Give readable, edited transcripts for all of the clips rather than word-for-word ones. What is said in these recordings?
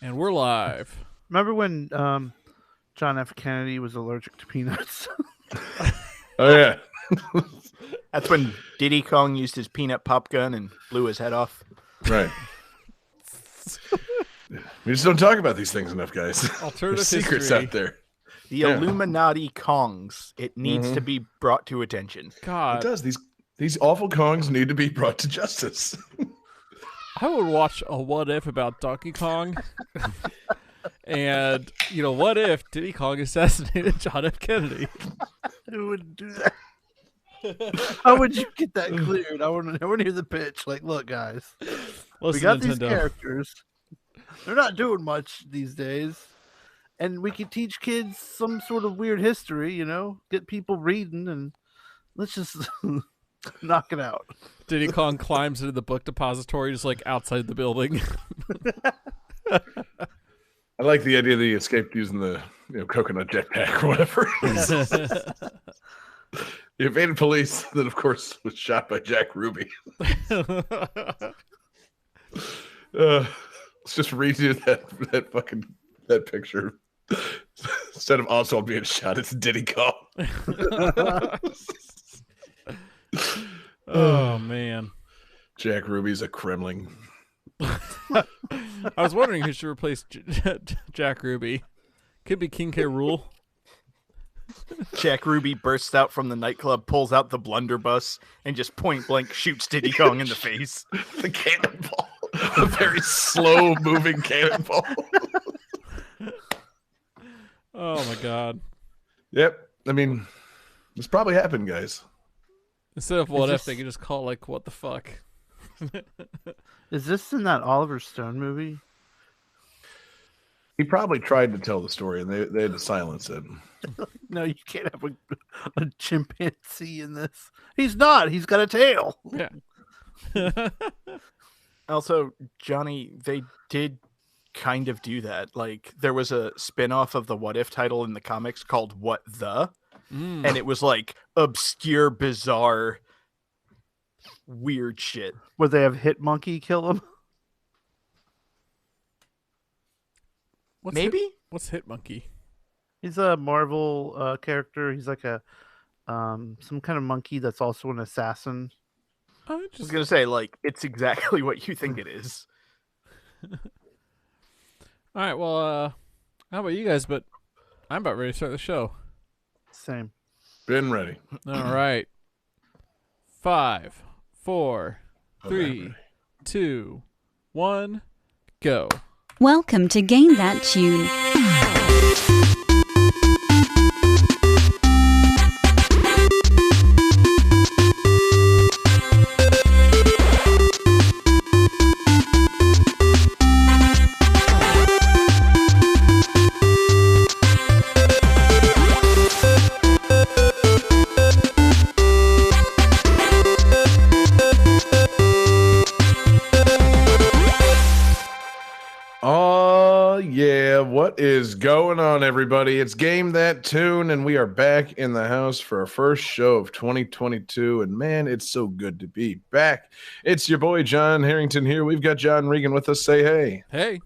And we're live. Remember when John F. Kennedy was allergic to peanuts? Oh yeah. That's when Diddy Kong used his peanut pop gun and blew his head off. Right. We just don't talk about these things enough, guys. Alternative There's secrets history. out there. The Yeah. Illuminati Kongs. It needs to be brought to attention. It God, does. These awful Kongs need to be brought to justice. I would watch a what if about Donkey Kong. And, what if Diddy Kong assassinated John F. Kennedy? Who would do that? How would you get that cleared? I want to hear the pitch. Like, look, guys, we got these characters. They're not doing much these days. And we could teach kids some sort of weird history, get people reading, and let's just knock it out. Diddy Kong climbs into the book depository just like outside the building. I like the idea that he escaped using the coconut jetpack or whatever. He evaded police, then of course was shot by Jack Ruby. Let's just redo that picture. Instead of Oswald being shot, it's Diddy Kong. Oh man, Jack Ruby's a Kremling. I was wondering who should replace Jack Ruby. Could be King K. Rool. Jack Ruby bursts out from the nightclub, pulls out the blunderbuss, and just point blank shoots Diddy Kong in the face. The cannonball. A very slow moving cannonball. Oh my god. Yep. I mean, this probably happened, guys. Instead of what if, they could just call like what the fuck. Is this in that Oliver Stone movie? He probably tried to tell the story, and they had to silence it. No, you can't have a chimpanzee in this. He's not. He's got a tail. Yeah. Also, Johnny, they did kind of do that. Like, there was a spin-off of the What If title in the comics called What The? And it was like obscure, bizarre, weird shit. Would they have Hit Monkey kill him? What's Hit Monkey? He's a Marvel character. He's like a some kind of monkey that's also an assassin. Oh, I was gonna say, like, it's exactly what you think it is. All right, well, how about you guys? But I'm about ready to start the show. Same. Been ready. All right. 5, 4, 3, 2, 1, go. Welcome to Game That Tune. What is going on, everybody? It's Game That Tune, and we are back in the house for our first show of 2022. And man, it's so good to be back. It's your boy John Harrington here. We've got John Regan with us. Say hey. Hey.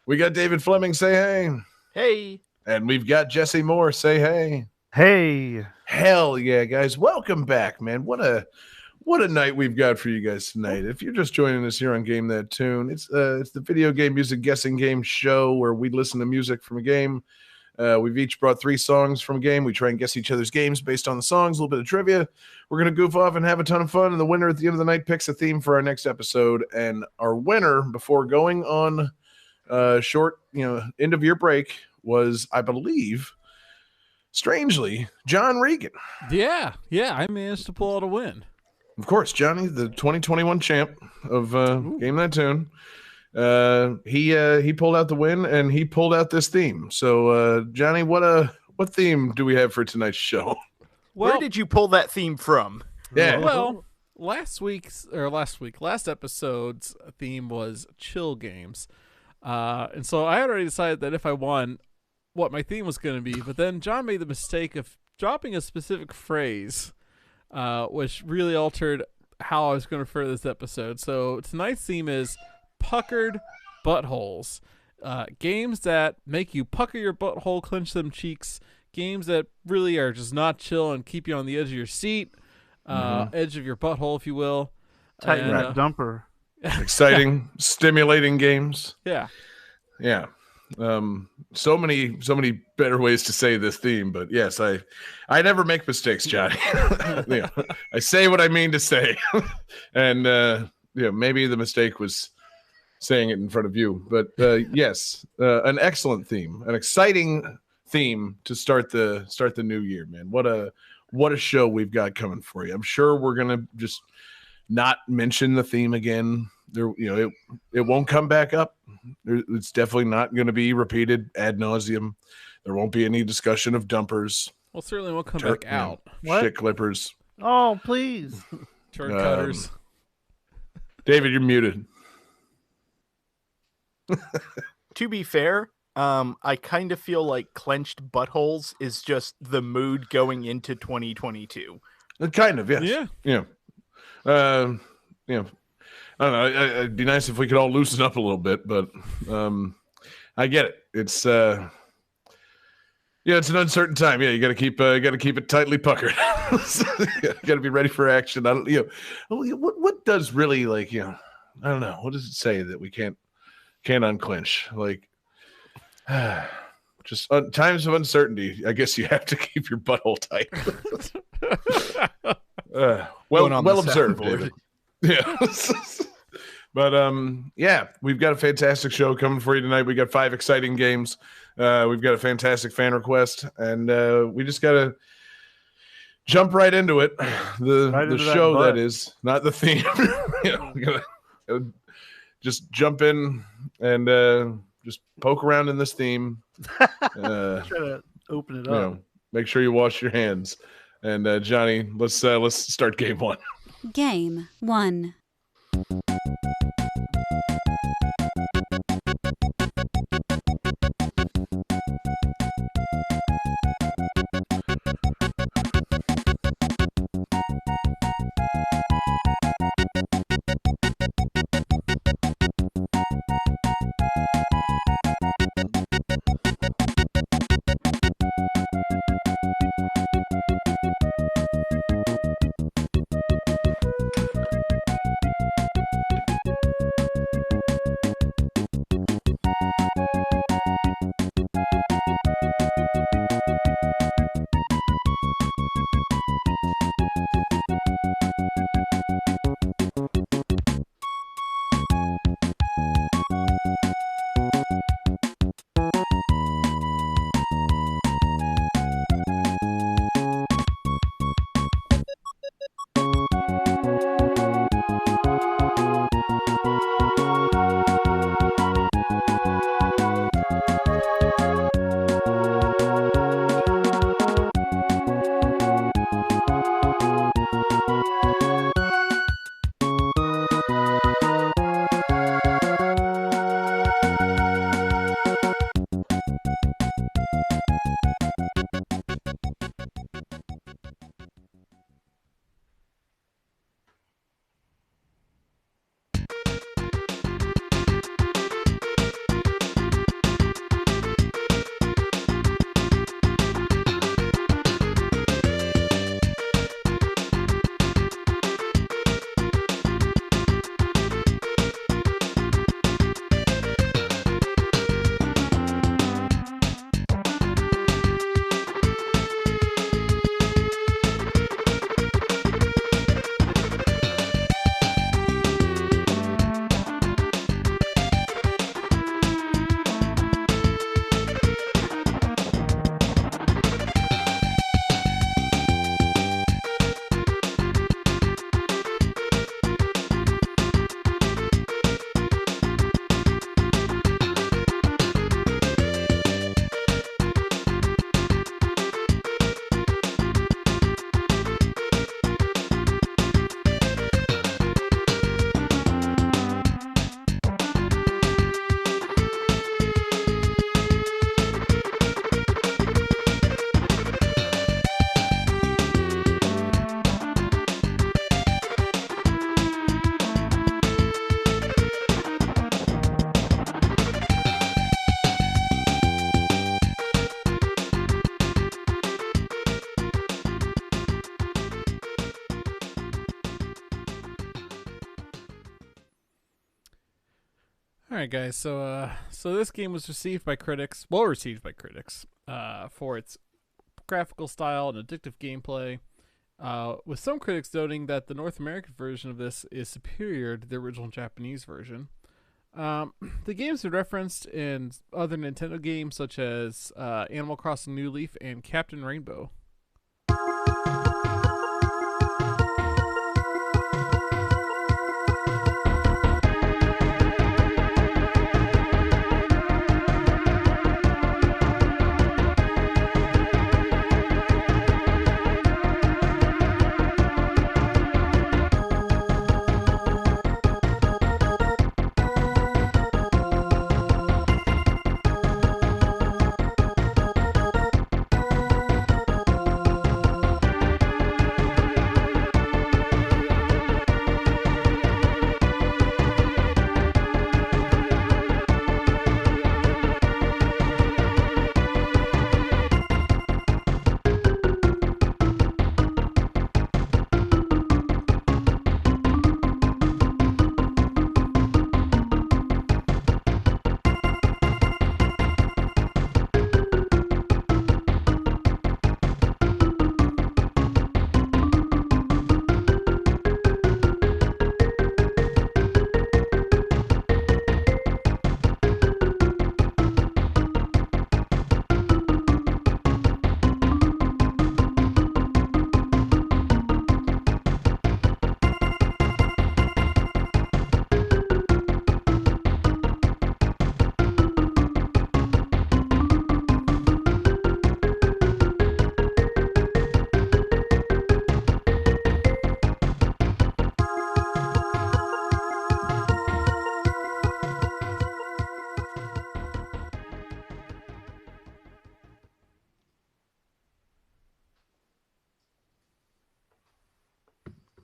We got David Fleming. Say hey. Hey. And we've got Jesse Moore. Say hey. Hey. Hell yeah, guys. Welcome back, man. What a night we've got for you guys tonight. If you're just joining us here on Game That Tune, it's the video game music guessing game show where we listen to music from a game. We've each brought 3 songs from a game. We try and guess each other's games based on the songs, a little bit of trivia. We're going to goof off and have a ton of fun, and the winner at the end of the night picks a theme for our next episode. And our winner, before going on short, end of year break, was, I believe, strangely, John Regan. Yeah, I managed to pull out a win. Of course, Johnny, the 2021 champ of Game That Tune. He pulled out the win, and he pulled out this theme. So, Johnny, what theme do we have for tonight's show? Well, where did you pull that theme from? Yeah. Well, last episode's theme was chill games. And so I had already decided that if I won, what my theme was going to be. But then John made the mistake of dropping a specific phrase, which really altered how I was going to refer to this episode. So tonight's theme is Puckered Buttholes. games that make you pucker your butthole, clench them cheeks, games that really are just not chill and keep you on the edge of your seat, edge of your butthole, if you will. Tighten that dumper. Exciting, stimulating games. Yeah. Yeah. So many better ways to say this theme, but yes, I never make mistakes, Johnny. Yeah, I say what I mean to say. And maybe the mistake was saying it in front of you, but yes, an excellent theme, an exciting theme to start the new year, man. What a show we've got coming for you. I'm sure we're gonna just not mention the theme again. There, it won't come back up. It's definitely not going to be repeated ad nauseum. There won't be any discussion of dumpers. Well, certainly won't come back out. Shit clippers. Oh, please. Turn cutters. David, you're muted. To be fair, I kind of feel like Clenched Buttholes is just the mood going into 2022. Kind of, yes. Yeah. I don't know. It'd be nice if we could all loosen up a little bit, but I get it. It's it's an uncertain time. Yeah, you got to keep it tightly puckered. You got to be ready for action. What does really I don't know. What does it say that we can't unclench? Like just times of uncertainty. I guess you have to keep your butthole tight. Well observed, David. Yeah. But we've got a fantastic show coming for you tonight. We got 5 exciting games. We've got a fantastic fan request, and we just gotta jump right into it. The show that is, not the theme. We gotta just jump in and just poke around in this theme. Try to open it up. Make sure you wash your hands. And Johnny, let's start game 1. Game 1. All right, guys. So this game was received by critics, well received by critics, for its graphical style and addictive gameplay. With some critics noting that the North American version of this is superior to the original Japanese version. The games are referenced in other Nintendo games such as Animal Crossing New Leaf and Captain Rainbow.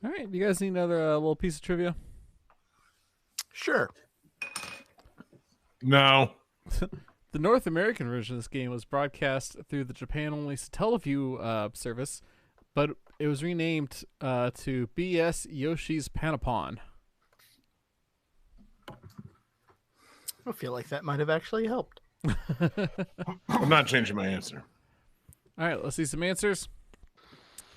All right, you guys need another little piece of trivia? Sure. No. The North American version of this game was broadcast through the Japan-only Satellaview service, but it was renamed to BS Yoshi's Panapon. I feel like that might have actually helped. I'm not changing my answer. All right, let's see some answers.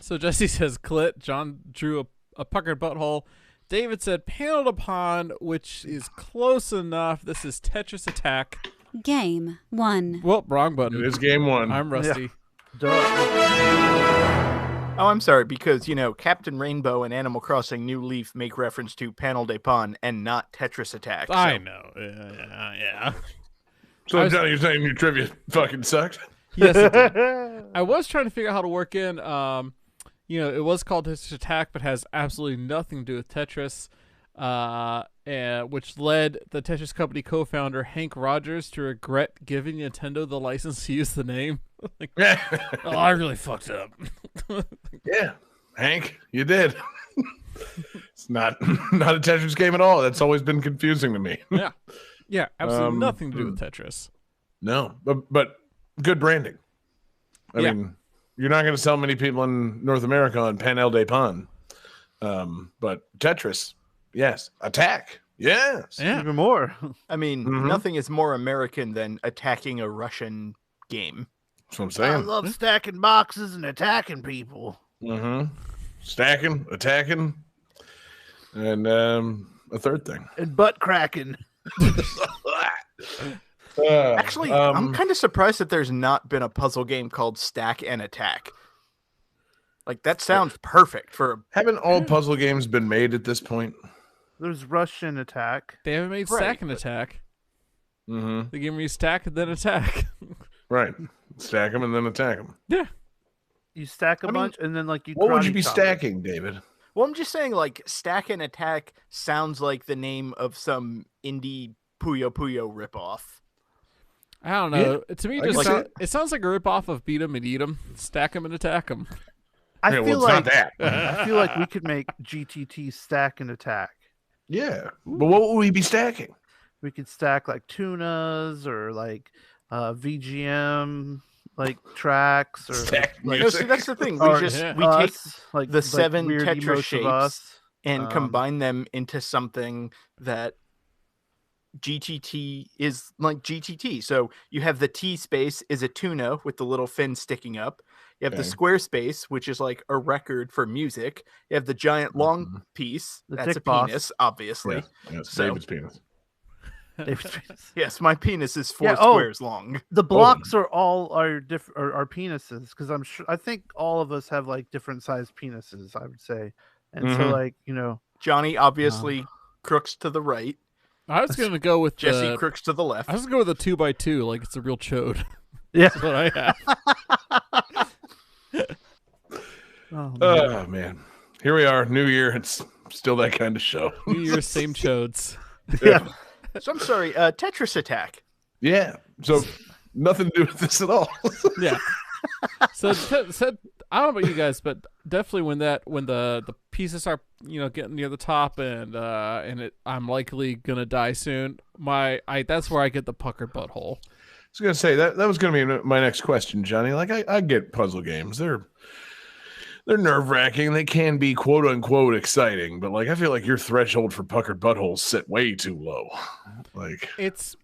So Jesse says clit. John drew a puckered butthole. David said paneled upon, which is close enough. This is Tetris Attack. Game 1. Well, wrong button. It is game 1. I'm rusty. Duh. Oh, I'm sorry, because, Captain Rainbow and Animal Crossing New Leaf make reference to Panel de Pon and not Tetris Attack. I know. Yeah. So, Johnny, you're saying your trivia fucking sucked? Yes, it did. I was trying to figure out how to work in. It was called Tetris Attack, but has absolutely nothing to do with Tetris, which led the Tetris Company co-founder Hank Rogers to regret giving Nintendo the license to use the name. I really fucked up. Yeah, Hank, you did. It's not a Tetris game at all. That's always been confusing to me. Yeah, absolutely nothing to do with Tetris. No, but good branding. I mean, you're not going to sell many people in North America on Panel de Pon. But Tetris, yes. Attack, yes. Yeah. Even more. I mean, nothing is more American than attacking a Russian game. That's what I'm saying. I love stacking boxes and attacking people. Stacking, attacking, and a third thing. And butt cracking. Actually, I'm kind of surprised that there's not been a puzzle game called Stack and Attack. Like, that sounds perfect for... Haven't all puzzle games been made at this point? There's Russian Attack. They haven't made Stack and Attack. The game where you stack and then attack. Right. Stack them and then attack them. Yeah. You stack a bunch and then you. What would you be chop stacking, David? Well, I'm just saying, Stack and Attack sounds like the name of some indie Puyo Puyo ripoff. I don't know. To me, it sounds like a ripoff of Beat 'em and Eat 'em, Stack 'em and Attack 'em. I well, feel it's like not that. I feel like we could make GTT Stack and Attack. Yeah, but what would we be stacking? We could stack tunas or VGM tracks or Stack No, music. see, that's the thing. Or We take the 7 Tetris shapes and combine them into something that GTT is like GTT. So you have the T space is a tuna with the little fin sticking up. You have the square space, which is like a record for music. You have the giant long piece. That's a penis, obviously. Yes, So, David's penis. Yes, my penis is 4 squares long. The blocks are different are penises, because I think all of us have like different sized penises, I would say. And so like, Johnny obviously crooks to the right. I was gonna go with Jesse crooks to the left. I was gonna go with a 2x2, like it's a real chode. Yeah. That's what I have. Oh man. Here we are, New Year. It's still that kind of show. New Year's, same chodes. Yeah. So I'm sorry, Tetris Attack. Yeah. So nothing to do with this at all. Yeah. So I don't know about you guys, but definitely when the pieces start, getting near the top and I'm likely gonna die soon. That's where I get the puckered butthole. I was gonna say that was gonna be my next question, Johnny. Like I get puzzle games. They're nerve-wracking. They can be quote unquote exciting, but like I feel like your threshold for puckered buttholes set way too low. Like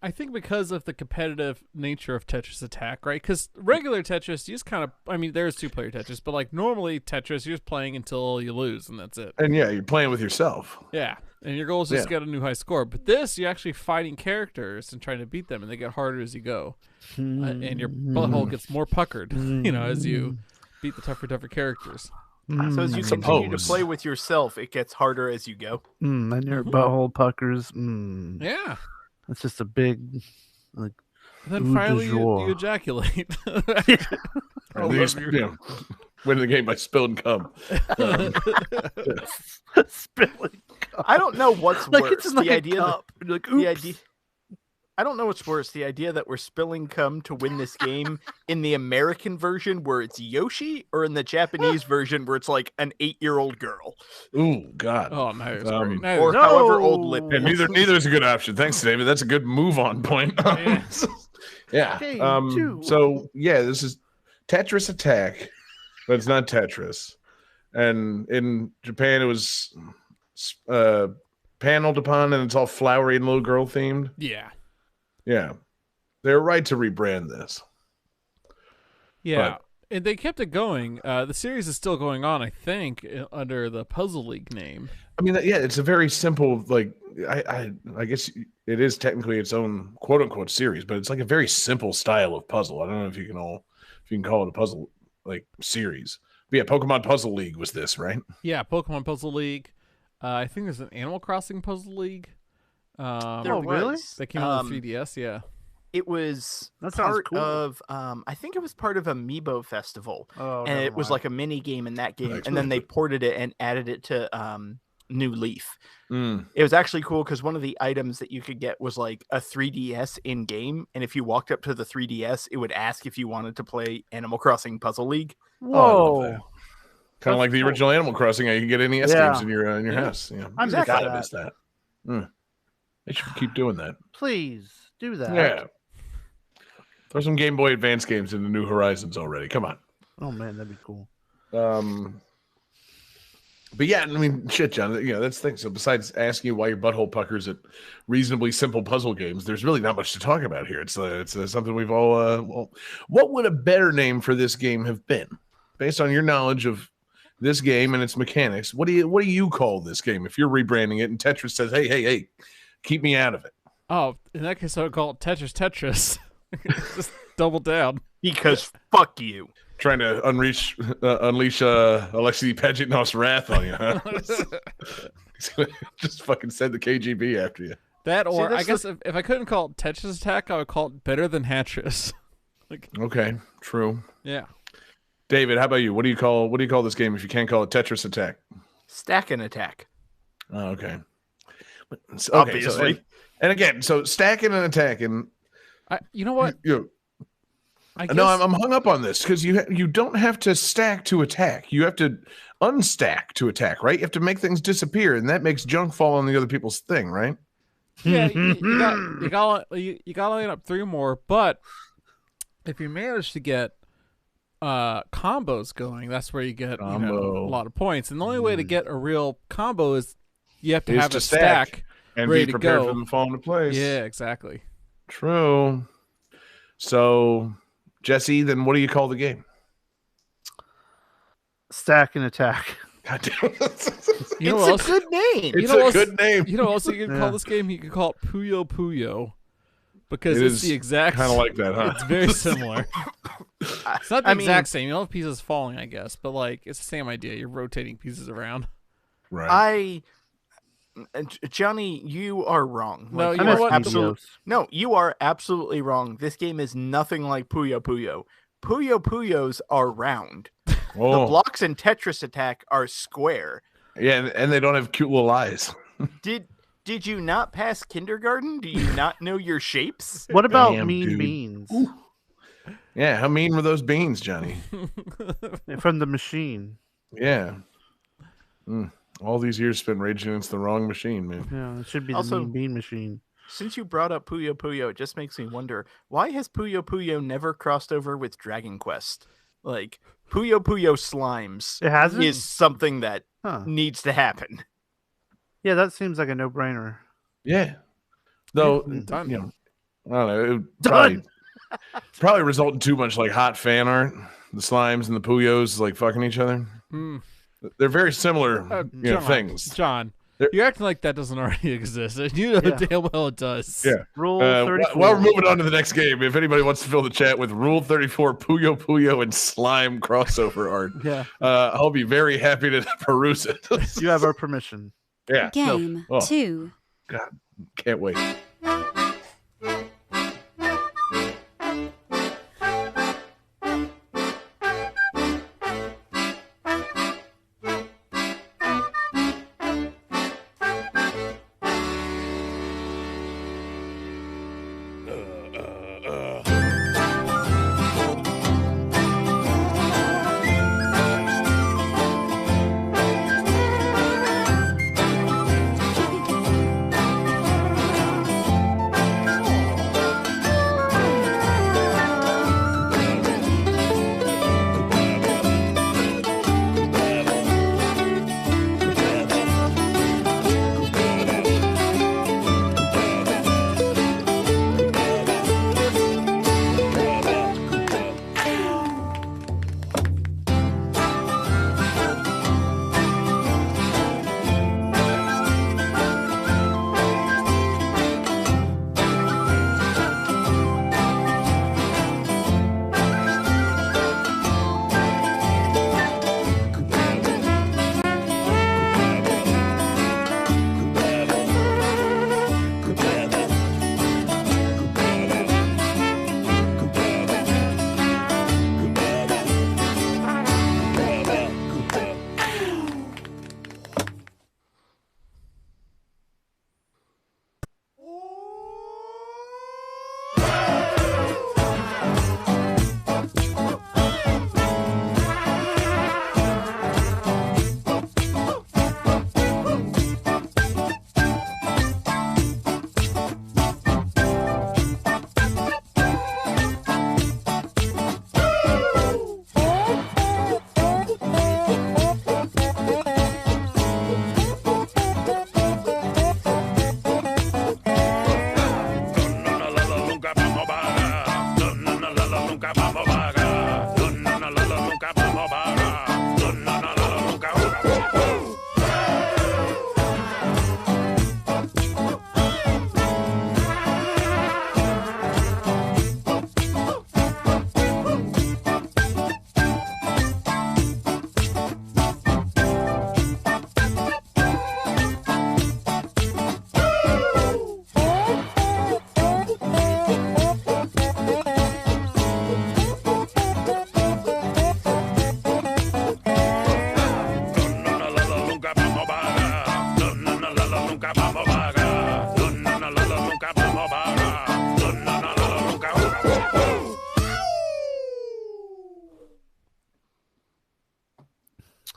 I think because of the competitive nature of Tetris Attack, right? Because regular Tetris, you just kind of, there's 2-player Tetris, but like normally Tetris, you're just playing until you lose and that's it. And yeah, you're playing with yourself. Yeah, and your goal is just to get a new high score. But this, you're actually fighting characters and trying to beat them, and they get harder as you go, and your butthole gets more puckered, as you beat the tougher characters. So as you continue to play with yourself, it gets harder as you go. And your butthole puckers. Yeah. It's just a big, like. And then finally you ejaculate. Winning the game by spilling cum. Spilling cum. I don't know what's like worse. It's in like the a idea cup. That, like, the idea. I don't know what's worse, the idea that we're spilling cum to win this game in the American version where it's Yoshi, or in the Japanese version where it's like an 8-year-old girl. Ooh, God. Oh, no. Or however old Lip is. Neither is a good option. Thanks, David. That's a good move on point. Yeah. Okay, so, yeah, this is Tetris Attack, but it's not Tetris. And in Japan, it was paneled upon, and it's all flowery and little girl themed. Yeah. Yeah, they're right to rebrand this. Yeah, and they kept it going. The series is still going on, I think, under the Puzzle League name. It's a very simple, like, I guess it is technically its own quote unquote series, but it's like a very simple style of puzzle. I don't know if you can call it a puzzle like series. But yeah, Pokemon Puzzle League was this, right? Yeah, Pokemon Puzzle League. I think there's an Animal Crossing Puzzle League. Really? That came out on 3DS, yeah. It was part of I think it was part of Amiibo Festival. And it was like a mini game in that game. And then they ported it and added it to New Leaf. It was actually cool because one of the items that you could get was like a 3DS in game, and if you walked up to the 3DS, it would ask if you wanted to play Animal Crossing Puzzle League. Whoa. Kind of like the original Animal Crossing, you can get NES games in your house. Yeah. I'm exactly. I missed that. They should keep doing that. Please do that. Yeah. Throw some Game Boy Advance games into New Horizons already. Come on. Oh man, that'd be cool. But yeah, shit, John. That's the thing. So besides asking you why your butthole puckers at reasonably simple puzzle games, there's really not much to talk about here. It's something we've all. What would a better name for this game have been, based on your knowledge of this game and its mechanics? What do you call this game if you're rebranding it and Tetris says, hey, keep me out of it? Oh, in that case, I would call it Tetris. Just double down. Because fuck you. Trying to unleash Alexei Pajitnov's wrath on you, huh? He's gonna just fucking send the KGB after you. That, or I guess if I couldn't call it Tetris Attack, I would call it Better Than Hatris. Okay, true. Yeah. David, how about you? What do you call this game if you can't call it Tetris Attack? Stack and Attack. Oh, okay. Obviously. And again, so stacking and attacking. You know what? I'm hung up on this because you don't have to stack to attack. You have to unstack to attack, right? You have to make things disappear, and that makes junk fall on the other people's thing, right? Yeah, you got to line up 3 more, but if you manage to get combos going, that's where you get a lot of points. And the only way to get a real combo is you have to have a stack and ready be to prepared go. for them to fall into place. Yeah, exactly. True. So, Jesse, then what do you call the game? Stack and Attack. God damn. It's a good name. It's a good name. You know what else you can call Yeah. this game? You can call it Puyo Puyo. Because It it's is the exact kind of like that, huh? It's very similar. It's not the I mean- exact same. You don't have pieces falling, I guess, but like it's the same idea. You're rotating pieces around. Right. Johnny, you are wrong. No, Like, you you know are what? absolutely no, you are absolutely wrong. This game is nothing like Puyo Puyo. Puyo Puyos are round. The Oh, blocks in Tetris Attack are square. yeah, and they don't have cute little eyes. Did you not pass kindergarten? Do you not know your shapes? What about Damn, Mean dude. Beans Yeah, how mean were those beans, Johnny? from the machine? Yeah. All these years spent raging against the wrong machine, man. Yeah, it should be the Also- Mean Bean machine. Since you brought up Puyo Puyo, it just makes me wonder, why has Puyo Puyo never crossed over with Dragon Quest? Like, Puyo Puyo Slimes It hasn't? is something that Huh. needs to happen. Yeah, that seems like a no-brainer. Yeah. Though, Done. you know, I don't know. It would probably result in too much like hot fan art. The slimes and the Puyos like fucking each other. Hmm. They're very similar, John, things. John, They're- you're acting like that doesn't already exist. You know Yeah. damn well it does. Yeah. Rule While 34. we're moving on to the next game, if anybody wants to fill the chat with Rule 34 Puyo Puyo and slime crossover art, Yeah, I'll be very happy to peruse it. you have our permission. Yeah. Game Oh. 2. Can't wait.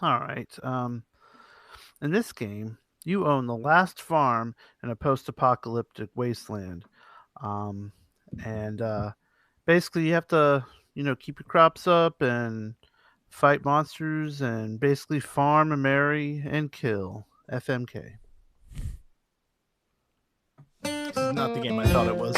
All right. In this game, you own the last farm in a post-apocalyptic wasteland, and basically you have to, keep your crops up and fight monsters and basically farm and marry and kill. FMK. is not the game I thought it was.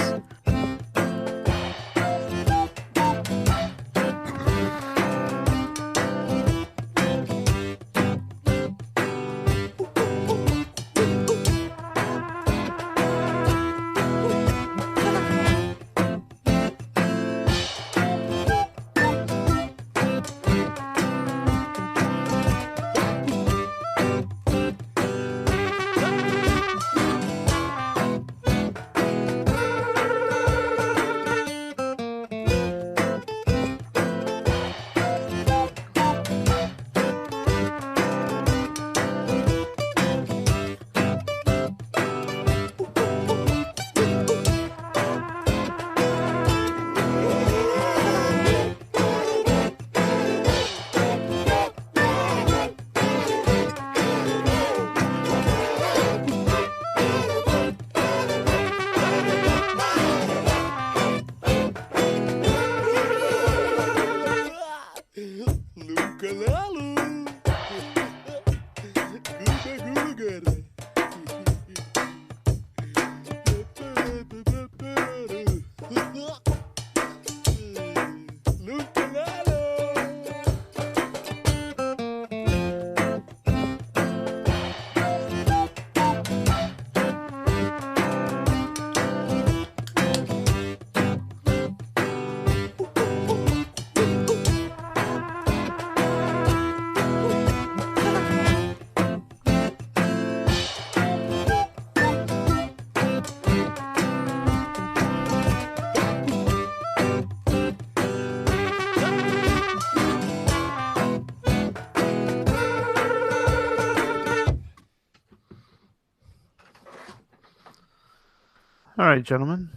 All right, gentlemen.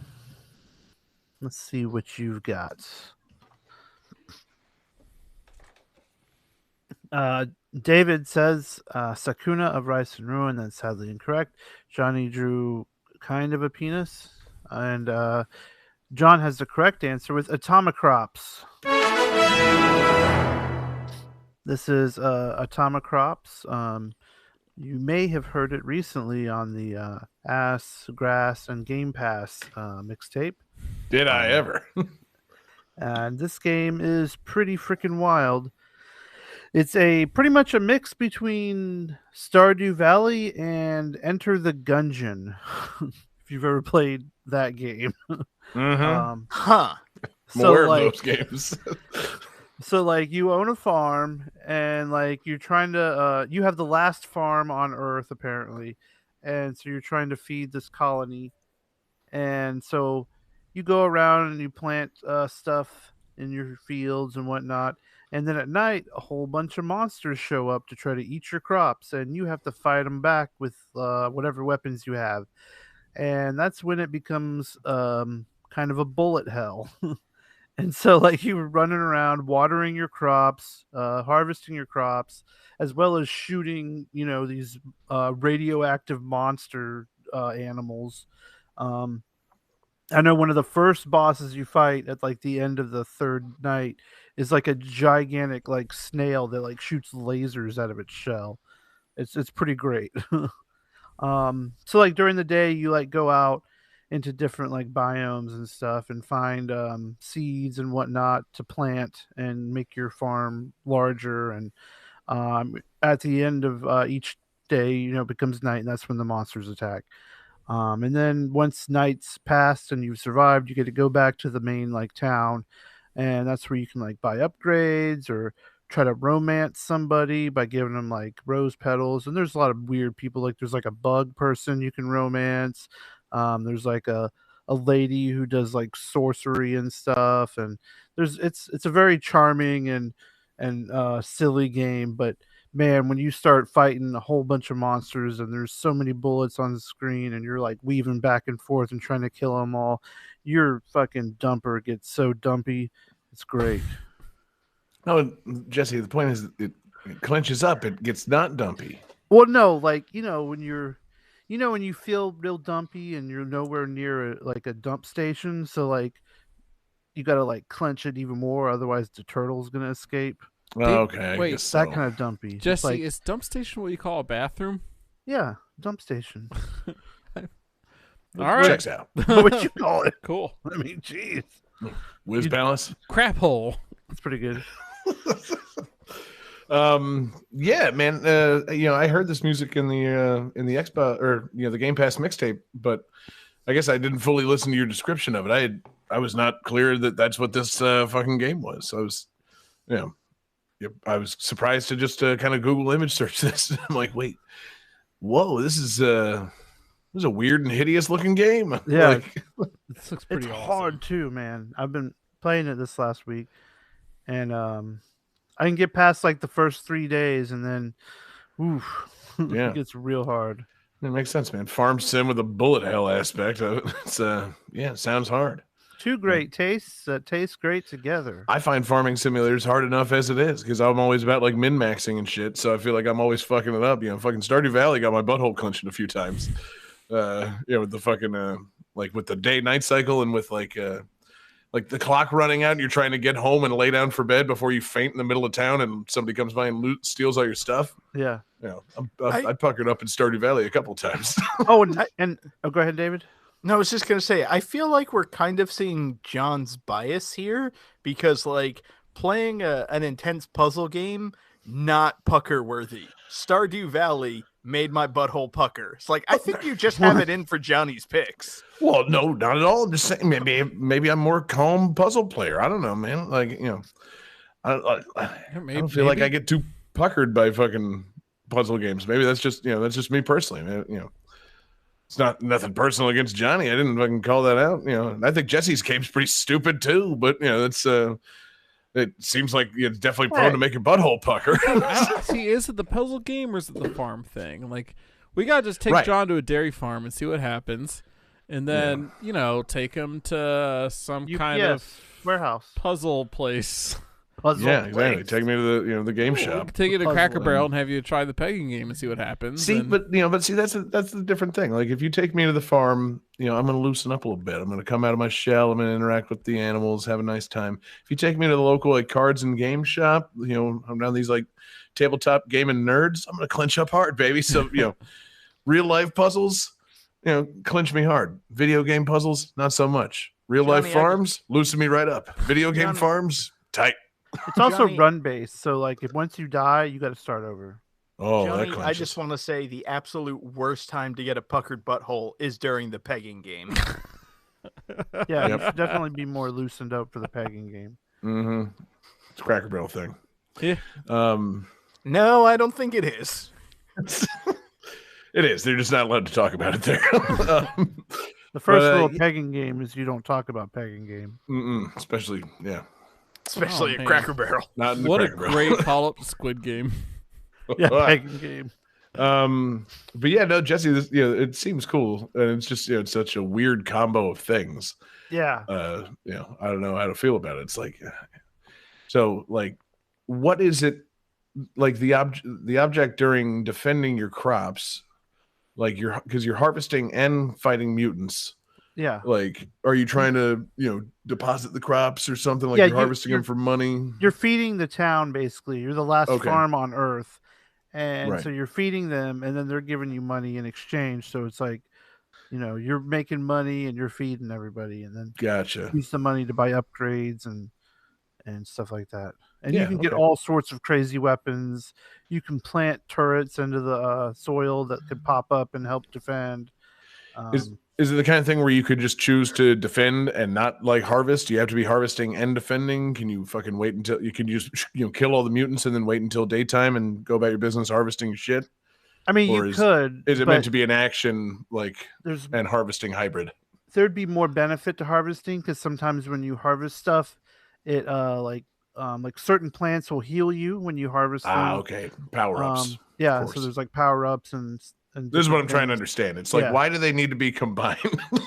Let's see what you've got. David says Sakuna of Rice and Ruin. That's sadly incorrect. Johnny drew kind of a penis. And John has the correct answer with Atomicrops. This is Atomicrops. You may have heard it recently on the Ass, Grass, and Game Pass mixtape. Did I ever? And this game is pretty freaking wild. It's pretty much a mix between Stardew Valley and Enter the Gungeon. If you've ever played that game. Huh. More of those games. So, like, you own a farm, and, like, you're trying to, you have the last farm on Earth, apparently, and so you're trying to feed this colony, and so you go around and you plant stuff in your fields and whatnot, and then at night, a whole bunch of monsters show up to try to eat your crops, and you have to fight them back with whatever weapons you have, and that's when it becomes kind of a bullet hell. And so, like, you were running around, watering your crops, harvesting your crops, as well as shooting, these radioactive monster animals. I know one of the first bosses you fight at, like, the end of the third night is, like, a gigantic, like, snail that, like, shoots lasers out of its shell. It's pretty great. So, like, during the day, you, like, go out into different, like, biomes and stuff and find seeds and whatnot to plant and make your farm larger. And at the end of each day, it becomes night, and that's when the monsters attack. And then once night's passed and you've survived, you get to go back to the main, like, town, and that's where you can, like, buy upgrades or try to romance somebody by giving them, like, rose petals. And there's a lot of weird people. Like, there's, like, a bug person you can romance. There's, like, a lady who does, like, sorcery and stuff, and it's a very charming and silly game. But man, when you start fighting a whole bunch of monsters and there's so many bullets on the screen and you're, like, weaving back and forth and trying to kill them all, your fucking dumper gets so dumpy. It's great. No, Jesse, the point is it clenches up. It gets not dumpy. Well, no, like, when you're, when you feel real dumpy and you're nowhere near a dump station, so, like, you got to, like, clench it even more, otherwise the turtle's gonna escape. Okay, wait, guess that so. kind of dumpy. Jesse, like, is dump station what you call a bathroom? Yeah, dump station. All right. Checks out. What would you call it? Cool. I mean, jeez. Whiz Palace. Crap hole. That's pretty good. Yeah, man. I heard this music in the Xbox or the Game Pass mixtape, but I guess I didn't fully listen to your description of it. I was not clear that that's what this fucking game was. So I was surprised to just kind of Google image search this. I'm like, wait, whoa, this is a weird and hideous looking game. Yeah, This looks pretty it's awesome. hard too, man. I've been playing it this last week, and I can get past like the first 3 days, and then, Yeah. it gets real hard. It makes sense, man. Farm sim with a bullet hell aspect. It's it sounds hard. Two great tastes that taste great together. I find farming simulators hard enough as it is because I'm always about like min maxing and shit. So I feel like I'm always fucking it up. Fucking Stardew Valley got my butthole clenched a few times. With the fucking like with the day night cycle and with like the clock running out and you're trying to get home and lay down for bed before you faint in the middle of town and somebody comes by and steals all your stuff. Yeah. I puckered up in Stardew Valley a couple times. Oh, and go ahead, David. No, I was just going to say, I feel like we're kind of seeing John's bias here because, like, playing an intense puzzle game, not pucker worthy. Stardew Valley made my butthole pucker. It's like, I think you just have it in for Johnny's picks. Well, no, not at all. I'm just saying maybe I'm more calm puzzle player. I don't know, man. Like, I don't feel like I get too puckered by fucking puzzle games. Maybe that's just me personally. It's nothing personal against Johnny. I didn't fucking call that out. I think Jesse's game's pretty stupid too, but that's it seems like it's definitely prone to make your butthole pucker. See, is it the puzzle game or is it the farm thing? Like, we gotta just take Right. John to a dairy farm and see what happens, and then take him to some kind of warehouse puzzle place. puzzle. Yeah, exactly. place. Take me to the game We shop. could take you to Puzzle Cracker Barrel and- and have you try the pegging game and see what happens. See, and- but see, that's the different thing. Like, if you take me to the farm, I'm going to loosen up a little bit. I'm going to come out of my shell. I'm going to interact with the animals, have a nice time. If you take me to the local like cards and game shop, around these like tabletop gaming nerds, I'm going to clench up hard, baby. So real life puzzles, clench me hard. Video game puzzles, not so much. Real life Johnny, farms, loosen me right up. Video game Johnny- farms, tight. It's also Johnny- run based, so like if once you die, you got to start over. Oh, Johnny, that I clenches. just want to say the absolute worst time to get a puckered butthole is during the pegging game. Yeah, you Yep. should definitely be more loosened up for the pegging game. Mm-hmm. It's a Cracker Barrel thing. Yeah. No, I don't think it is. It is. They're just not allowed to talk about it there. The first But, rule of pegging game is you don't talk about pegging game. especially, yeah. Especially Oh, at man. Cracker Barrel. Not in the what a Cracker Barrel. great follow-up to Squid Game. Yeah, pegging game. But yeah, no, Jesse, this, it seems cool, and it's just it's such a weird combo of things. Yeah. I don't know how to feel about it. It's like, so like, what is it like the object during defending your crops? Like because you're harvesting and fighting mutants. Yeah. Like, are you trying to deposit the crops or something? Like Yeah, you're harvesting them for money. You're feeding the town basically. You're the last Okay. farm on Earth. And Right. so you're feeding them and then they're giving you money in exchange. So it's like, you're making money and you're feeding everybody and then Gotcha. use the money to buy upgrades and stuff like that. And Yeah, you can get okay. all sorts of crazy weapons. You can plant turrets into the soil that could pop up and help defend. Is it the kind of thing where you could just choose to defend and not like harvest? You have to be harvesting and defending. Can you fucking wait until you can just kill all the mutants and then wait until daytime and go about your business harvesting your shit? I mean, or you is- could. Is it but meant to be an action like There's and harvesting hybrid? there'd be more benefit to harvesting because sometimes when you harvest stuff, it like certain plants will heal you when you harvest them. Okay. Power ups. Yeah, course. so there's like power ups and This is what I'm different trying to things. understand. It's like, Yeah. why do they need to be combined?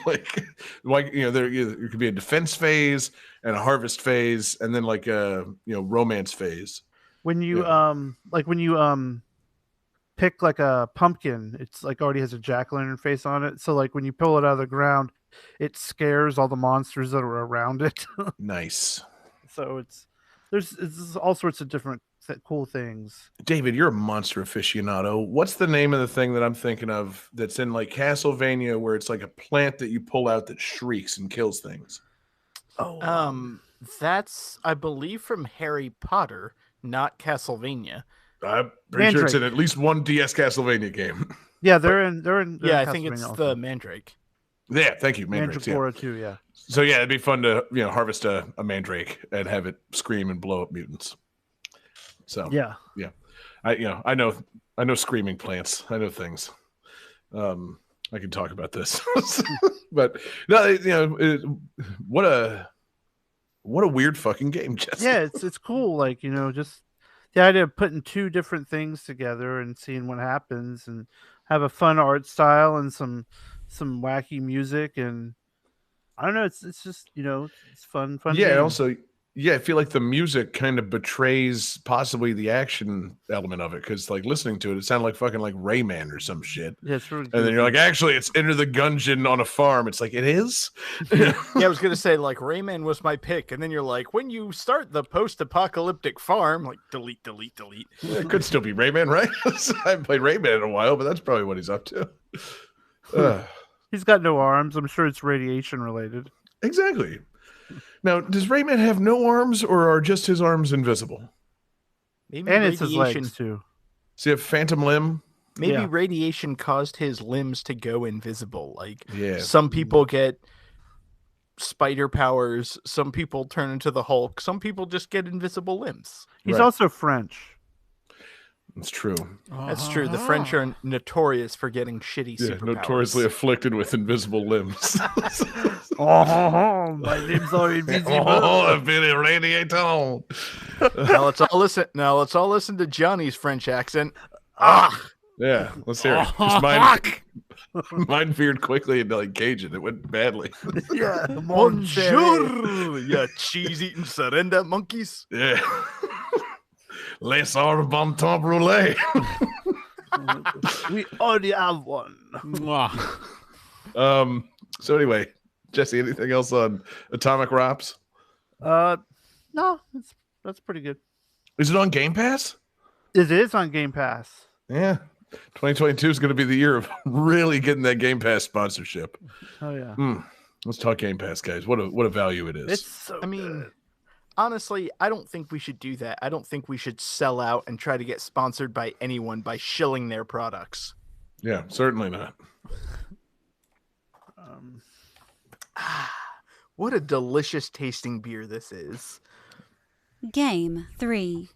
like there could be a defense phase and a harvest phase, and then like a romance phase. When you Yeah. pick like a pumpkin, it's like already has a jack-o'-lantern face on it. So like when you pull it out of the ground, it scares all the monsters that are around it. Nice. So There's all sorts of different cool things. David, you're a monster aficionado. What's the name of the thing that I'm thinking of that's in like Castlevania where it's like a plant that you pull out that shrieks and kills things? That's, I believe, from Harry Potter, not Castlevania. I'm pretty sure it's in at least one DS Castlevania game. Yeah, they're in. Yeah, I think it's the Mandrake. Yeah, thank you, Mandrake. Mandragora too. Yeah. So yeah, it'd be fun to harvest a Mandrake and have it scream and blow up mutants. So yeah, I know screaming plants. I know things. I can talk about this, but no, what a weird fucking game, Jesse. Yeah, it's cool. Like just the idea of putting two different things together and seeing what happens, and have a fun art style and some wacky music, and I don't know. It's just it's fun. Yeah, game. Also. Yeah, I feel like the music kind of betrays possibly the action element of it because, like, listening to it, it sounded like fucking like Rayman or some shit. Yeah, it's really. And then you're like, actually, it's Enter the Gungeon on a farm. It's like, it is? Yeah, I was gonna say like Rayman was my pick, and then you're like, when you start the post-apocalyptic farm, like delete. Yeah, it could still be Rayman, right? I haven't played Rayman in a while, but that's probably what he's up to. He's got no arms. I'm sure it's radiation related. Exactly. Now, does Rayman have no arms, or are just his arms invisible? Maybe and it's his legs too. Does he have phantom limb? Maybe radiation caused his limbs to go invisible. Like yeah. Some people get spider powers. Some people turn into the Hulk. Some people just get invisible limbs. He's also French. That's true. That's true. The French are notorious for getting shitty superpowers. Notoriously afflicted with invisible limbs. My limbs are invisible. I've been irradiated. Now let's all listen to Johnny's French accent. Yeah, let's hear it. Mine veered quickly into like Cajun. It went badly. Yeah. Bonjour, you cheese-eating surrender monkeys. Yeah. Les arbres bon temps brûlé. We already have one. So anyway, Jesse, anything else on Atomic Rops? No, that's pretty good. Is it on Game Pass? It is on Game Pass. Yeah. 2022 is going to be the year of really getting that Game Pass sponsorship. Oh yeah. Let's talk Game Pass, guys. What a value it is. It's so good. Honestly, I don't think we should do that. I don't think we should sell out and try to get sponsored by anyone by shilling their products. Yeah, certainly not. What a delicious tasting beer this is. Game 3.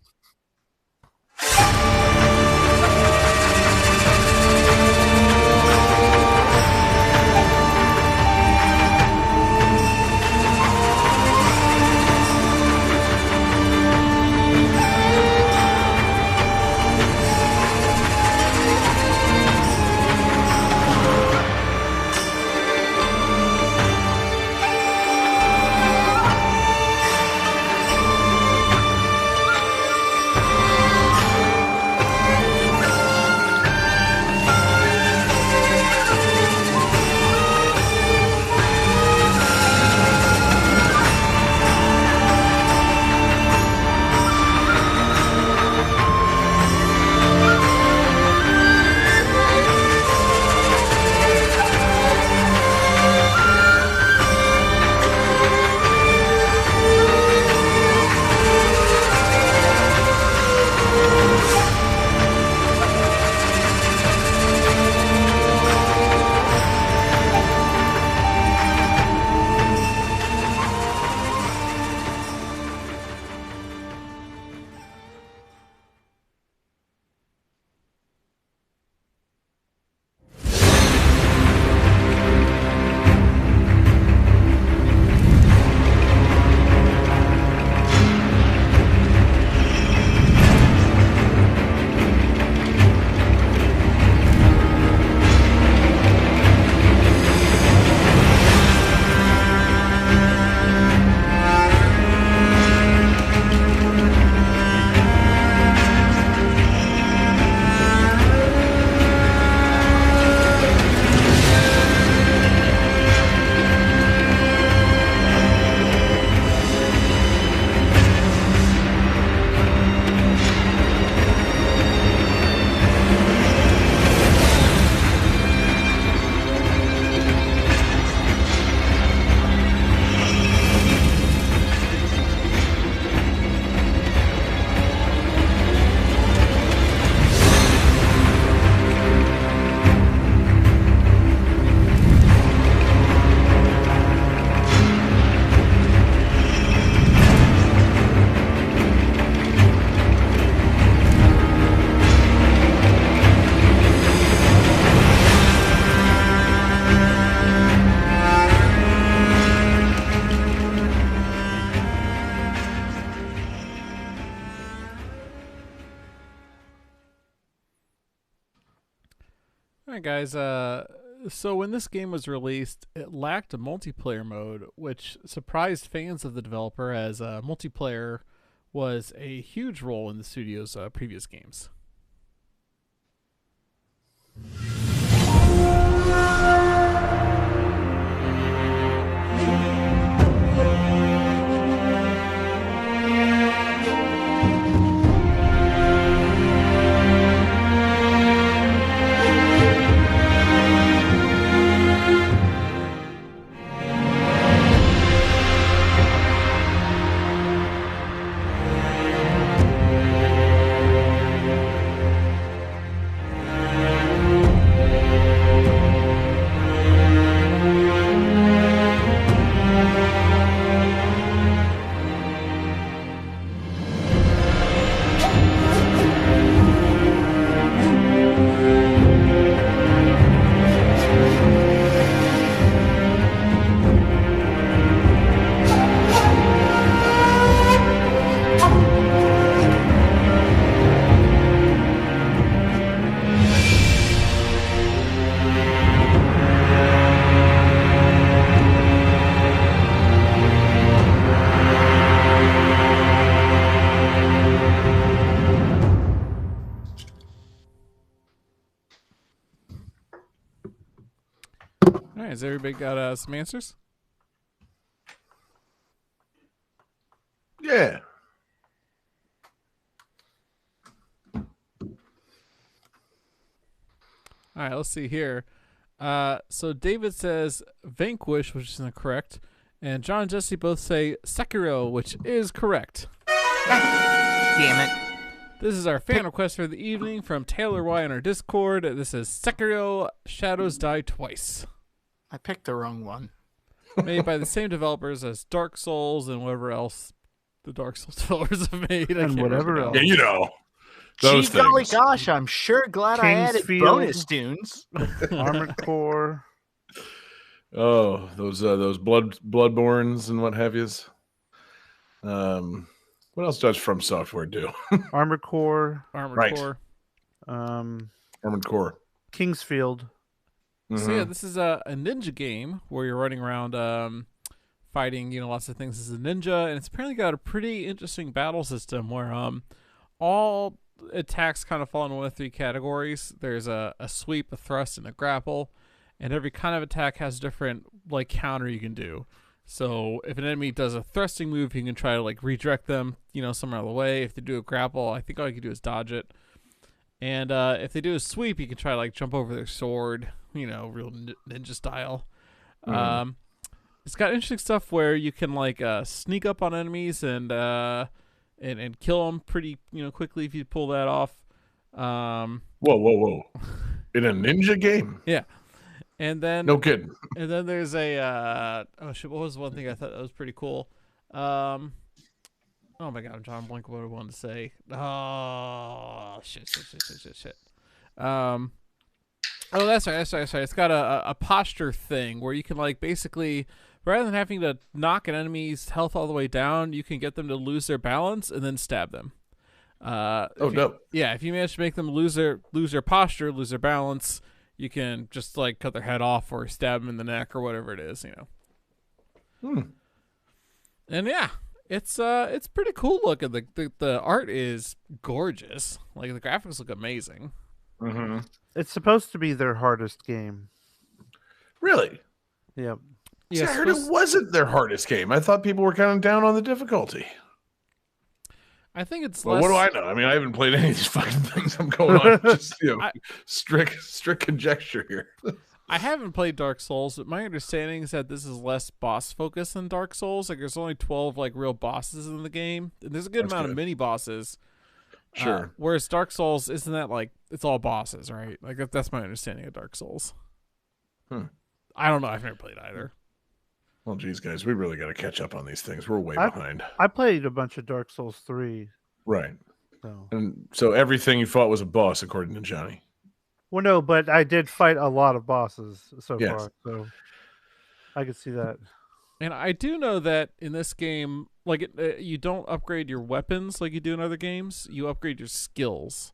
All right, guys. So when this game was released, it lacked a multiplayer mode, which surprised fans of the developer, as multiplayer was a huge role in the studio's previous games. All right, has everybody got some answers? Yeah. All right, let's see here. So David says Vanquish, which is incorrect, and John and Jesse both say Sekiro, which is correct. Damn it. This is our fan request for the evening from Taylor Y on our Discord. This is Sekiro Shadows Die Twice. I picked the wrong one. Made by the same developers as Dark Souls and whatever else the Dark Souls developers have made. And whatever else. Yeah, you know. Those Gee golly things. gosh, I'm sure glad I added Kingsfield. bonus tunes. Armored Core. Oh, those Bloodborns and what have yous. What else does From Software do? Armored Core. Right. Core. Armored Core. Kingsfield. So yeah, this is a ninja game where you're running around fighting, lots of things as a ninja, and it's apparently got a pretty interesting battle system where all attacks kind of fall into one of three categories. There's a sweep, a thrust, and a grapple, and every kind of attack has a different counter you can do. So if an enemy does a thrusting move, you can try to redirect them, somewhere out of the way. If they do a grapple, I think all you can do is dodge it. And if they do a sweep, you can try to jump over their sword, real ninja style. It's got interesting stuff where you can sneak up on enemies and kill them pretty quickly if you pull that off. Whoa! In a ninja game? Yeah. And then No kidding. And then there's a what was one thing I thought that was pretty cool? Oh my god, I'm drawing a blank what I wanted to say. Oh shit. Oh, that's right. It's got a posture thing where you can basically, rather than having to knock an enemy's health all the way down, you can get them to lose their balance and then stab them. No. Yeah, if you manage to make them lose their posture, lose their balance, you can just cut their head off or stab them in the neck or whatever it is, And yeah, it's pretty cool looking. The art is gorgeous. The graphics look amazing. Mm-hmm. It's supposed to be their hardest game. Really? Yep. Yeah, I heard it wasn't their hardest game. I thought people were kind of down on the difficulty. I think it's well, less... what do I know? I mean, I haven't played any of these fucking things I'm going on. Just, strict conjecture here. I haven't played Dark Souls, but my understanding is that this is less boss focused than Dark Souls. There's only 12 real bosses in the game, and there's a good amount of mini bosses. Sure. Whereas Dark Souls, isn't that it's all bosses, right? That's my understanding of Dark Souls. I don't know. I've never played either. Well, geez, guys, we really got to catch up on these things. We're way behind. I played a bunch of Dark Souls 3. Right. So. And so everything you fought was a boss, according to Johnny. Well, no, but I did fight a lot of bosses so far, so I could see that. And I do know that in this game, you don't upgrade your weapons like you do in other games. You upgrade your skills.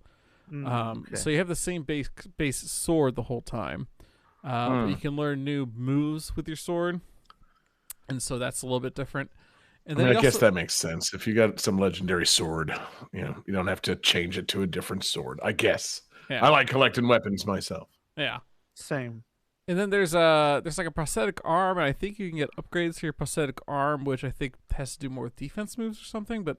So you have the same base sword the whole time, but you can learn new moves with your sword, and so that's a little bit different. And then I guess that makes sense. If you got some legendary sword, you don't have to change it to a different sword. I guess. Yeah. I like collecting weapons myself. Yeah. Same. And then there's like a prosthetic arm, and I think you can get upgrades to your prosthetic arm, which I think has to do more with defense moves or something. But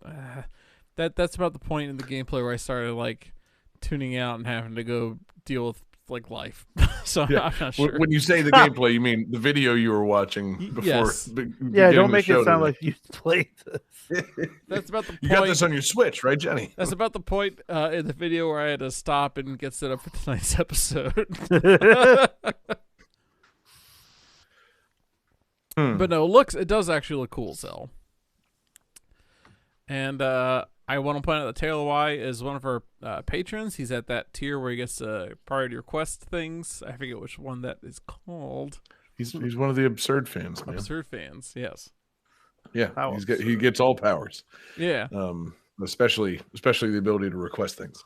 that's about the point in the gameplay where I started like tuning out and having to go deal with like life. So I'm not sure. When you say the gameplay, you mean the video you were watching before? Yes. Yeah, don't make it sound like you played this. That's about the point. You got this on your Switch, right, Jenny? That's about the point in the video where I had to stop and get set up for tonight's episode. But no, it does actually look cool, Zell. And I want to point out that Taylor Y is one of our patrons. He's at that tier where he gets priority request things. I forget which one that is called. He's one of the absurd fans, man. Absurd fans, yes. Yeah, he gets all powers. Yeah. Especially the ability to request things.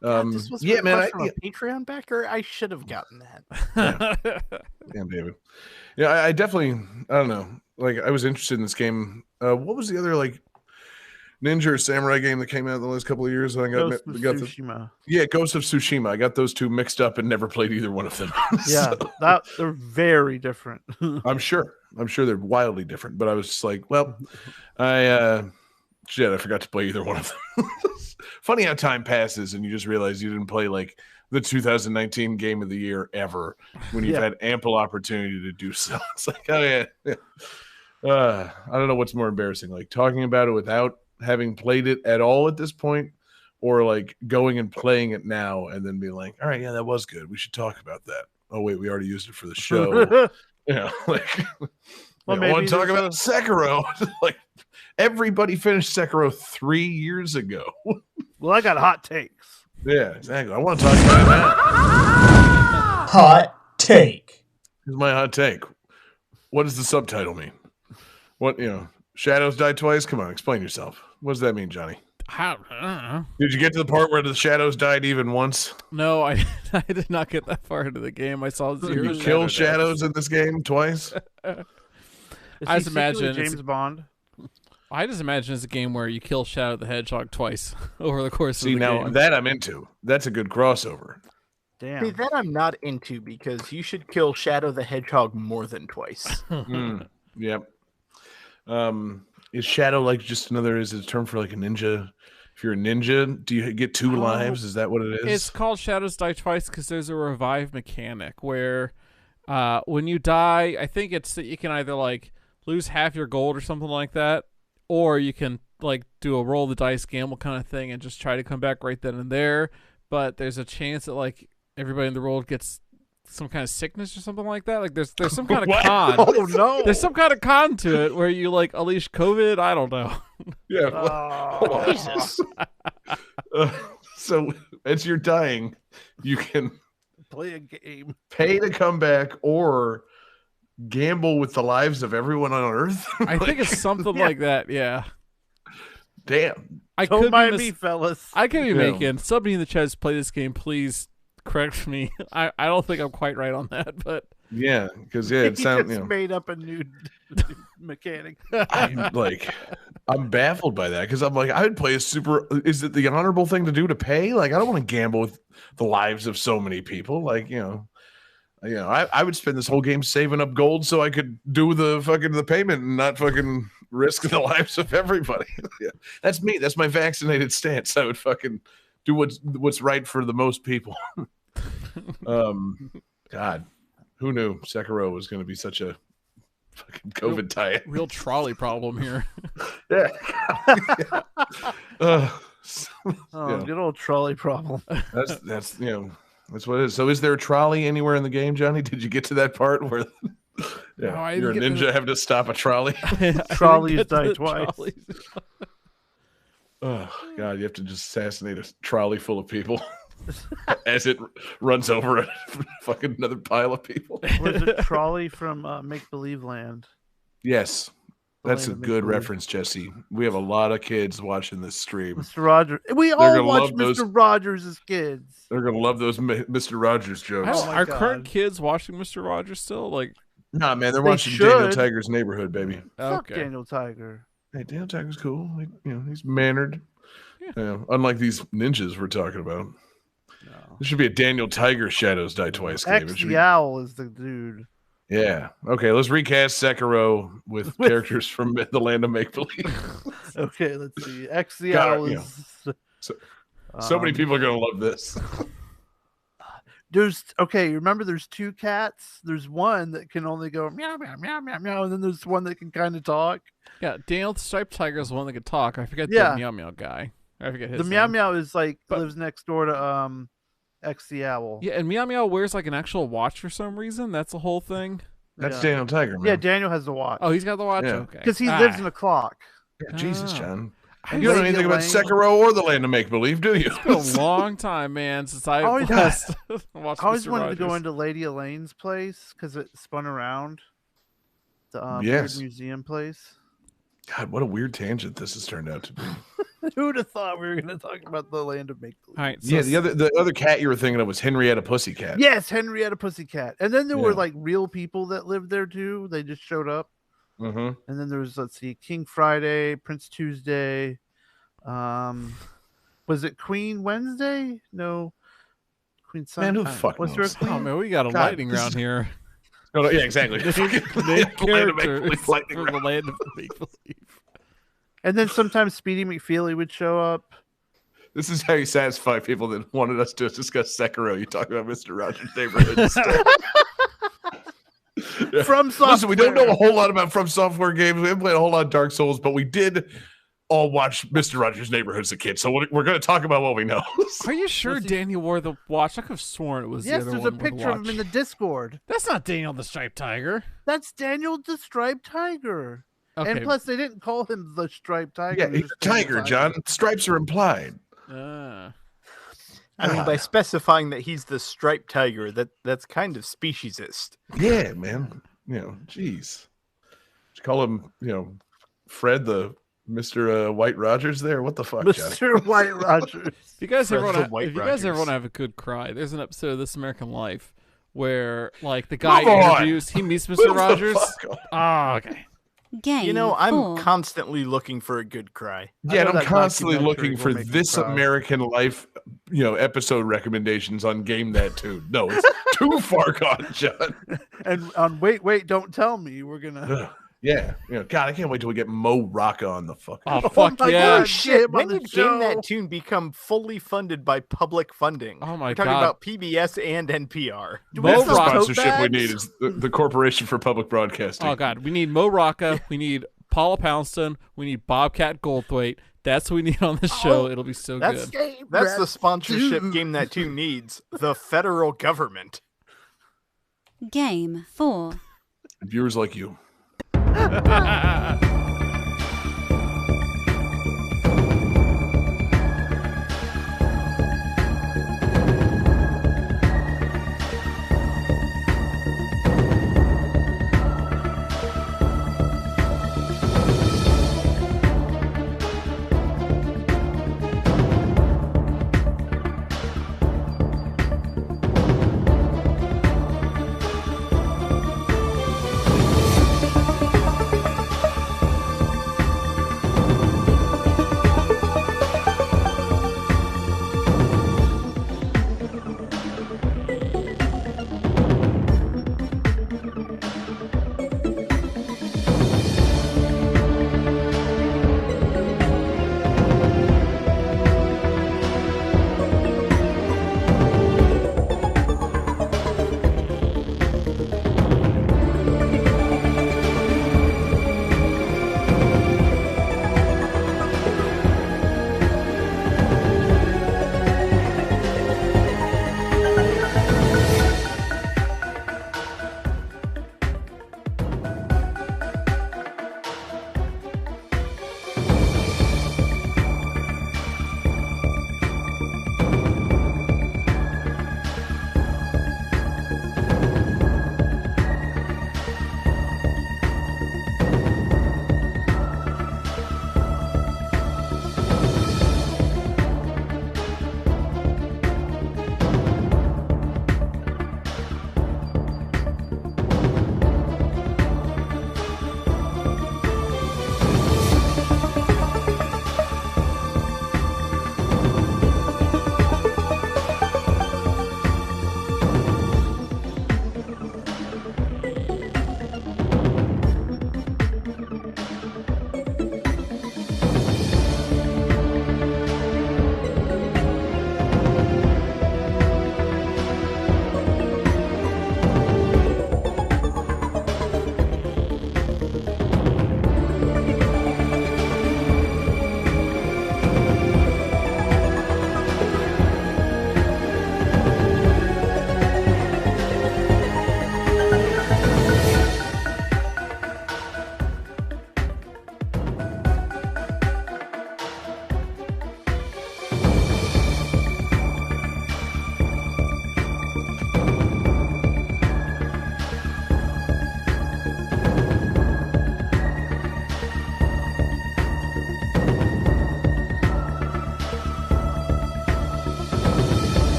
This was from a Patreon backer. I should have gotten that. Yeah, David. Yeah, I definitely. I don't know. Like, I was interested in this game. What was the other like ninja or samurai game that came out in the last couple of years? Ghost of Tsushima. Ghost of Tsushima. I got those two mixed up and never played either one of them. Yeah, they're very different. I'm sure they're wildly different. But I was just like, well, I forgot to play either one of them. Funny how time passes and you just realize you didn't play like the 2019 game of the year ever when you've had ample opportunity to do so. It's like, oh yeah. I don't know what's more embarrassing, like talking about it without having played it at all at this point, or like going and playing it now and then being like, all right, yeah, that was good. We should talk about that. Oh wait, we already used it for the show. Like, well, I want to talk about Sekiro. Like, everybody finished Sekiro 3 years ago. Well, I got hot takes. Yeah, exactly. I want to talk about that. Hot take. Here's my hot take. What does the subtitle mean? What, shadows die twice? Come on, explain yourself. What does that mean, Johnny? I don't know. Did you get to the part where the shadows died even once? No, I did not get that far into the game. I saw zero. You kill shadows in this game twice? I just imagine James Bond. I just imagine it's a game where you kill Shadow the Hedgehog twice over the course of the game. That I'm into. That's a good crossover. Damn. See, that I'm not into because you should kill Shadow the Hedgehog more than twice. Yep. Is Shadow like just is it a term for like a ninja? If you're a ninja, do you get 2 lives? Is that what it is? It's called Shadows Die Twice because there's a revive mechanic where when you die, I think it's that you can either like lose half your gold or something like that, or you can like do a roll the dice gamble kind of thing and just try to come back right then and there. But there's a chance that like everybody in the world gets some kind of sickness or something like that. Like there's some kind of con. Oh no! There's some kind of con to it where you like unleash COVID. I don't know. Yeah. Jesus. So as you're dying, you can play a game, pay to come back, or gamble with the lives of everyone on Earth. I think it's something like that. Yeah. Damn. Don't mind me, fellas. I could be making somebody in the chat play this game. Please correct me. I don't think I'm quite right on that, but yeah, because it sounds made up a new mechanic. I'm baffled by that because I'm like, I would play a super. Is it the honorable thing to do to pay? Like, I don't want to gamble with the lives of so many people. Like, I would spend this whole game saving up gold so I could do the payment and not fucking risk the lives of everybody. Yeah. That's me. That's my vaccinated stance. I would fucking do what's right for the most people. God, who knew Sekiro was going to be such a fucking COVID tie-in? Real trolley problem here. Yeah. Good old trolley problem. That's that's what it is. So is there a trolley anywhere in the game, Johnny? Did you get to that part where you're a ninja having to stop a trolley? Trolleys die twice. Oh God, you have to just assassinate a trolley full of people as it runs over a fucking another pile of people. Was it trolley from Make Believe Land? Yes. That's a good reference, Jesse. We have a lot of kids watching this stream. Mr. Rogers. We all watch Mr. Rogers as kids. They're gonna love those Mr. Rogers jokes. Are current kids watching Mr. Rogers still? Like, nah, man, they're watching Daniel Tiger's Neighborhood, baby. Fuck Daniel Tiger. Hey, Daniel Tiger's cool. Like, he's mannered. Yeah. Unlike these ninjas we're talking about. No. This should be a Daniel Tiger Shadows Die Twice game. The Owl is the dude. Yeah. Okay, let's recast Sekiro with characters from the land of make-believe. Okay, let's see. The Owl is... So many people are going to love this. Remember there's two cats? There's one that can only go meow, meow, meow, meow, meow, and then there's one that can kind of talk. Yeah, Daniel the Striped Tiger is the one that can talk. I forget the meow meow guy. I forget his name. Meow meow is lives next door to the Owl. Yeah, and meow meow wears like an actual watch for some reason. That's the whole thing. That's Daniel Tiger, man. Yeah, Daniel has the watch. Oh, he's got the watch? Yeah. Okay. Because he lives in a clock. Yeah, Jesus, John. You don't know anything about Sekiro or the land of make-believe, do you? It's been a long time, man, since I watched I always wanted to go into Lady Elaine's place because it spun around the weird museum place. God, what a weird tangent this has turned out to be. Who would have thought we were going to talk about the land of make-believe? All right, so the other cat you were thinking of was Henrietta Pussycat. Yes, Henrietta Pussycat. And then there were like real people that lived there too. They just showed up. Mm-hmm. And then there was, King Friday, Prince Tuesday. Was it Queen Wednesday? No. Queen Sunday. Man, who the fuck was knows? there a Queen? Oh, man, we got a lightning round here. No, yeah, exactly. Name characters for the land of make-believe. And then sometimes Speedy McFeely would show up. This is how you satisfy people that wanted us to discuss Sekiro. You talk about Mr. Rogers' Neighborhood instead. From Software. Listen, we don't know a whole lot about From Software games. We haven't played a whole lot of Dark Souls, but we did all watch Mr. Rogers' Neighborhood as a kid. So we're going to talk about what we know. Are you sure Daniel wore the watch? I could have sworn it was the other one. Yes, there's a picture of him in the Discord. That's not Daniel the Striped Tiger. That's Daniel the Striped Tiger. Okay. And plus, they didn't call him the Striped Tiger. Yeah, he's a tiger, John. Stripes are implied. I mean, by specifying that he's the Striped Tiger, that's kind of speciesist. Yeah, man. Jeez. Did you call him, Fred the Mr. White Rogers there? What the fuck, Mr. John? White Rogers. If you guys ever want to have a good cry, there's an episode of This American Life where, the guy interviews, he meets Mr. Rogers. Oh, okay. Game I'm constantly looking for a good cry. Yeah, and I'm constantly looking for This American Life, episode recommendations on Game That Tune. No, it's too far gone, John. And on Wait, Don't Tell Me, we're gonna. Yeah, God, I can't wait till we get Mo Rocca on the fuck. Oh fuck yeah! God, shit! When did Game That Tune become fully funded by public funding? Oh my We're god! Talking about PBS and NPR. That's the sponsorship we need is the Corporation for Public Broadcasting. Oh god, we need Mo Rocca, we need Paula Poundstone, we need Bobcat Goldthwait. That's what we need on the show. It'll be so good. That's the sponsorship Game That Tune needs. The federal government. Game 4. Viewers like you.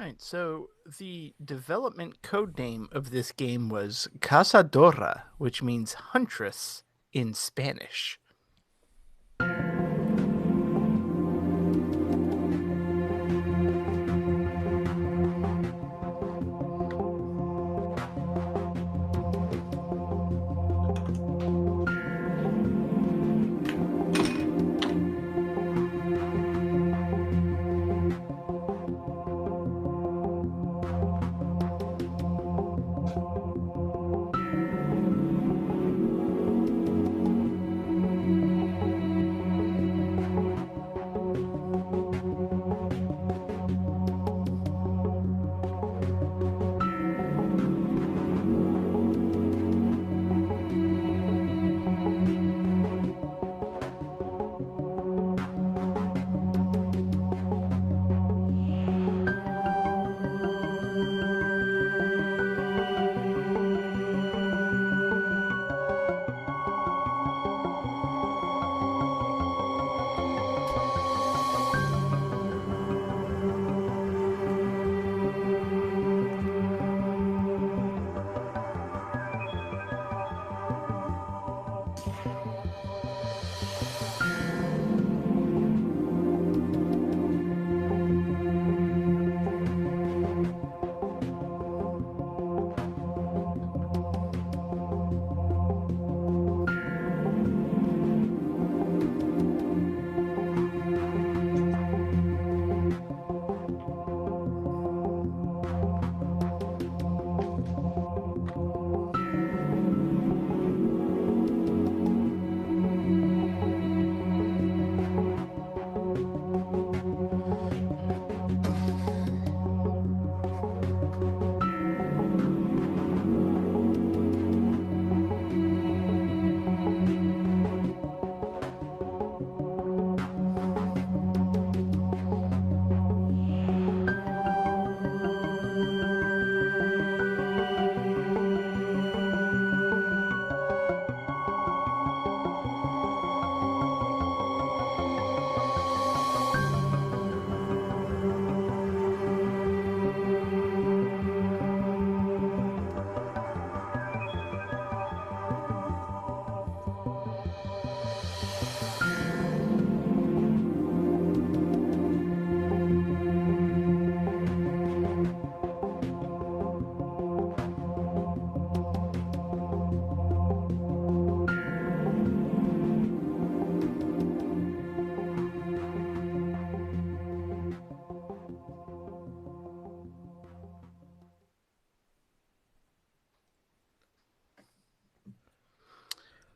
Right, so the development code name of this game was Cazadora, which means huntress in Spanish.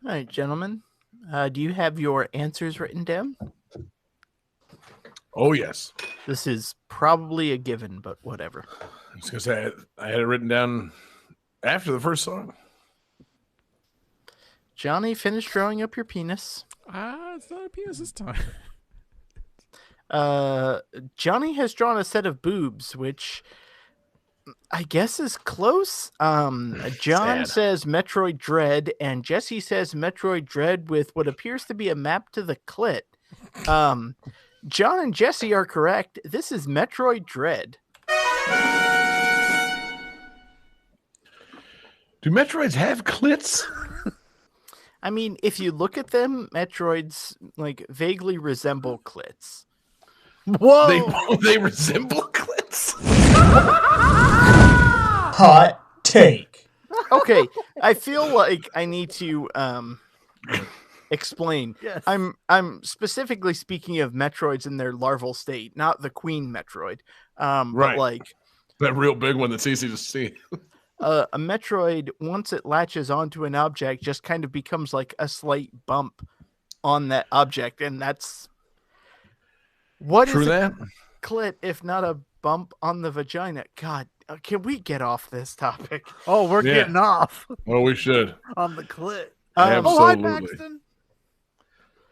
All right, gentlemen. Do you have your answers written down? Oh, yes. This is probably a given, but whatever. I was going to say, I had it written down after the first song. Johnny, finish drawing up your penis. It's not a penis this time. Johnny has drawn a set of boobs, which I guess is close. John says Metroid Dread, and Jesse says Metroid Dread with what appears to be a map to the clit. John and Jesse are correct. This is Metroid Dread. Do Metroids have clits? I mean, if you look at them, Metroids like vaguely resemble clits. Whoa! They resemble clits. Hot take. Okay, I feel like I need to explain. Yes. I'm specifically speaking of Metroids in their larval state, not the Queen Metroid. Right. But like that real big one that's easy to see. A Metroid, once it latches onto an object, just kind of becomes like a slight bump on that object, and that's what True is that? a clit if not a bump on the vagina? God, can we get off this topic? Oh, we're getting off Well, we should. on the clit. Absolutely. Oh, hi, Paxton.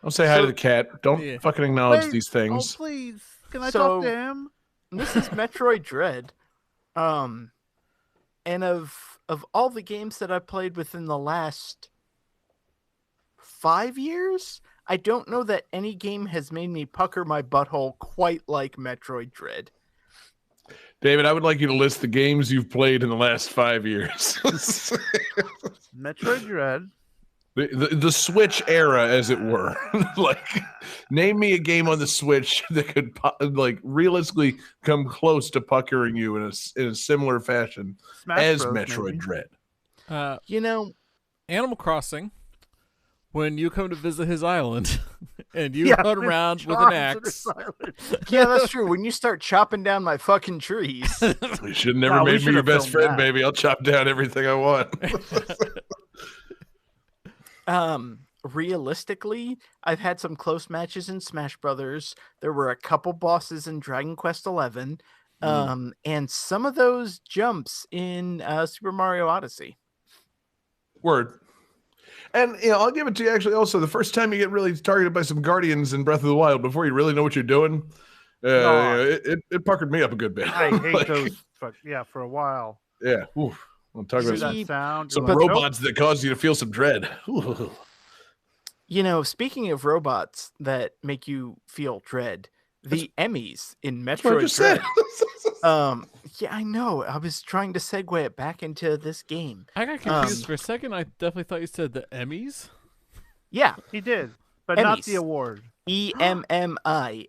I'll say hi to the cat. Don't fucking acknowledge Wait. these things. Oh, please. Can I talk to him? This is Metroid Dread. And of all the games that I played within the last 5 years, I don't know that any game has made me pucker my butthole quite like Metroid Dread. David, I would like you to list the games you've played in the last 5 years. Metroid Dread. The Switch era, as it were. Like, name me a game on the Switch that could like realistically come close to puckering you in a similar fashion as Bros, Metroid maybe. Dread. Animal Crossing. When you come to visit his island and you run around with an axe. Yeah, that's true. When you start chopping down my fucking trees. You should have never made me your best friend, baby. I'll chop down everything I want. Realistically, I've had some close matches in Smash Brothers. There were a couple bosses in Dragon Quest XI. And some of those jumps in Super Mario Odyssey. Word. And I'll give it to you. Actually, also the first time you get really targeted by some guardians in Breath of the Wild before you really know what you're doing, it puckered me up a good bit. I hate those. For a while. Yeah. Oof. I'll talk about that sound. Some robots that cause you to feel some dread. Ooh. Speaking of robots that make you feel dread, the Emmys in Metroid Dread. Yeah, I know. I was trying to segue it back into this game. I got confused for a second. I definitely thought you said the Emmys. Yeah, he did, but Emmys. Not the award. EMMI.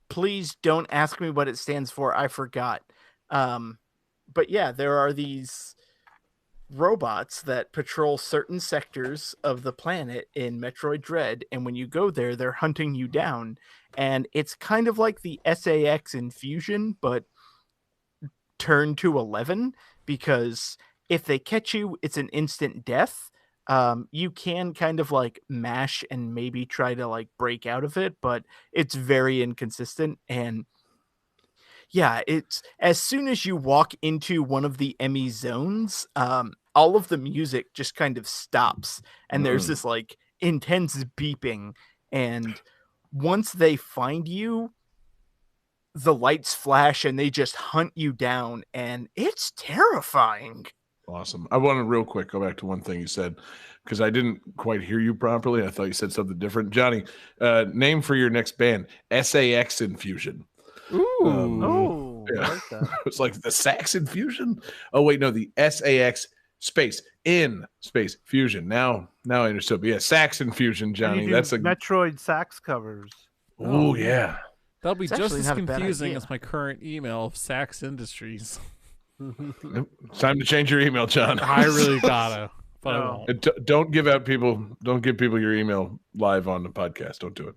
Please don't ask me what it stands for. I forgot. But yeah, there are these robots that patrol certain sectors of the planet in Metroid Dread, and when you go there, they're hunting you down. And it's kind of like the SAX in Fusion, but turned to 11, because if they catch you, it's an instant death. You can kind of like mash and maybe try to like break out of it, but it's very inconsistent. And yeah, it's as soon as you walk into one of the Emmy zones, all of the music just kind of stops, and there's this like intense beeping. And once they find you, the lights flash and they just hunt you down, and it's terrifying. Awesome. I want to real quick go back to one thing you said, because I didn't quite hear you properly. I thought you said something different. Johnny, name for your next band: SAX Infusion. Ooh. Yeah. I like that. It's like the Sax Infusion. Oh wait, no, the SAX space in space fusion. Now I understood. But yeah, Sax Infusion, Johnny. That's a Metroid sax covers. Oh yeah. That'll be It's just actually as not a bad confusing idea. as my current email of Sax Industries. It's time to change your email, John. I really gotta, but I No. won't. And don't give people your email live on the podcast. Don't do it.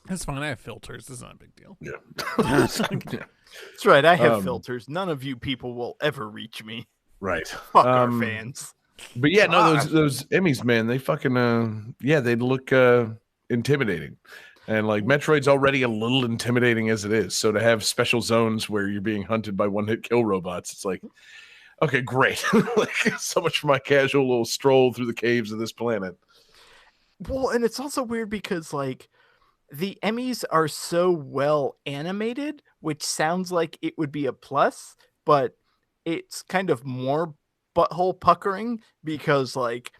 It's fine. I have filters. It's not a big deal. Yeah. That's right, I have filters. None of you people will ever reach me. Right. Fuck our fans. But yeah, no, those Emmys, man, they fucking they look intimidating. And like Metroid's already a little intimidating as it is. So to have special zones where you're being hunted by one-hit kill robots, it's like, okay, great. Like, so much for my casual little stroll through the caves of this planet. Well, and it's also weird because like the Emmys are so well animated, which sounds like it would be a plus, but it's kind of more butthole puckering, because like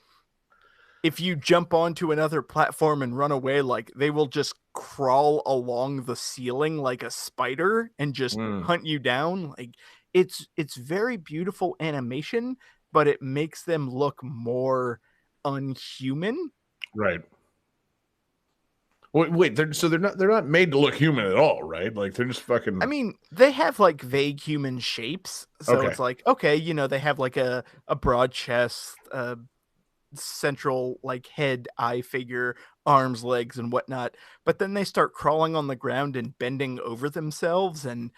if you jump onto another platform and run away, like they will just crawl along the ceiling like a spider and just hunt you down. Like it's very beautiful animation, but it makes them look more unhuman. Right. Wait, they're not made to look human at all, right? Like they're just fucking. I mean, they have like vague human shapes, so Okay. it's like, okay, they have like a broad chest, central like head, eye figure, arms, legs, and whatnot. But then they start crawling on the ground and bending over themselves, and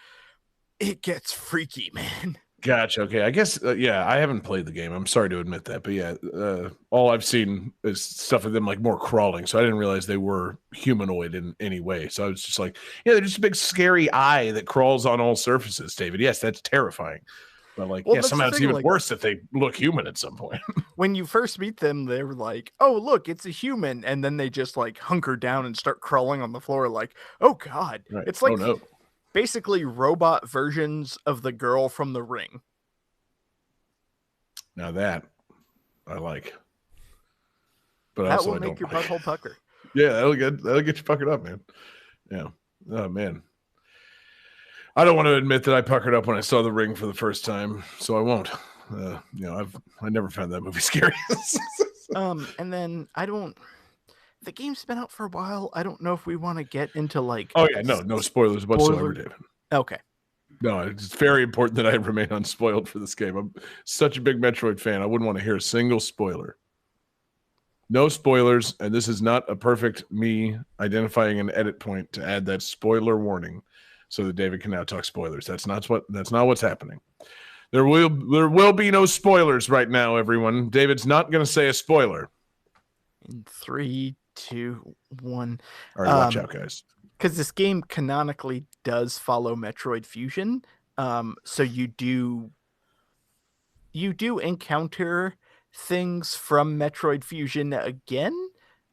it gets freaky, man. Gotcha. Okay. I guess, I haven't played the game. I'm sorry to admit that. But yeah, all I've seen is stuff of them like more crawling. So I didn't realize they were humanoid in any way. So I was just like, they're just a big scary eye that crawls on all surfaces, David. Yes, that's terrifying. But like, Well, that's somehow the it's thing, even like- worse that they look human at some point. When you first meet them, they were like, oh, look, it's a human. And then they just like hunker down and start crawling on the floor like, oh, God. Right. It's like oh, no. basically robot versions of the girl from The Ring. Now that I like. But That also will I make don't your like. butthole pucker. Yeah, that'll get you puckered up, man. Yeah. Oh man. I don't want to admit that I puckered up when I saw The Ring for the first time, so I won't. I never found that movie scary. And then the game's been out for a while. I don't know if we want to get into like. Oh yeah, no spoilers whatsoever, David. Okay. No, it's very important that I remain unspoiled for this game. I'm such a big Metroid fan. I wouldn't want to hear a single spoiler. No spoilers, and this is not a perfect me identifying an edit point to add that spoiler warning so that David can now talk spoilers. That's not what's happening. There will be no spoilers right now, everyone. David's not going to say a spoiler. In 3, 2, 1. All right, watch out, guys. Because this game canonically does follow Metroid Fusion, so you do encounter things from Metroid Fusion again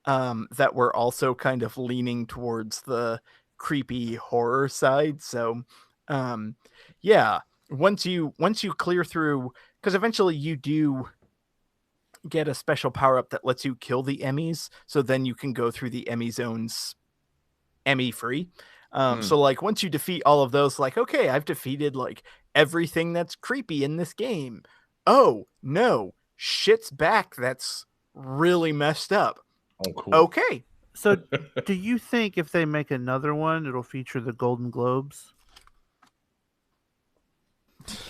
that were also kind of leaning towards the creepy horror side. So yeah, once you clear through, because eventually you do get a special power-up that lets you kill the Emmys, so then you can go through the Emmy zones Emmy free. So like once you defeat all of those, like, okay, I've defeated like everything that's creepy in this game. Oh no, shit's back. That's really messed up. Oh, cool. Okay. So do you think if they make another one, it'll feature the Golden Globes?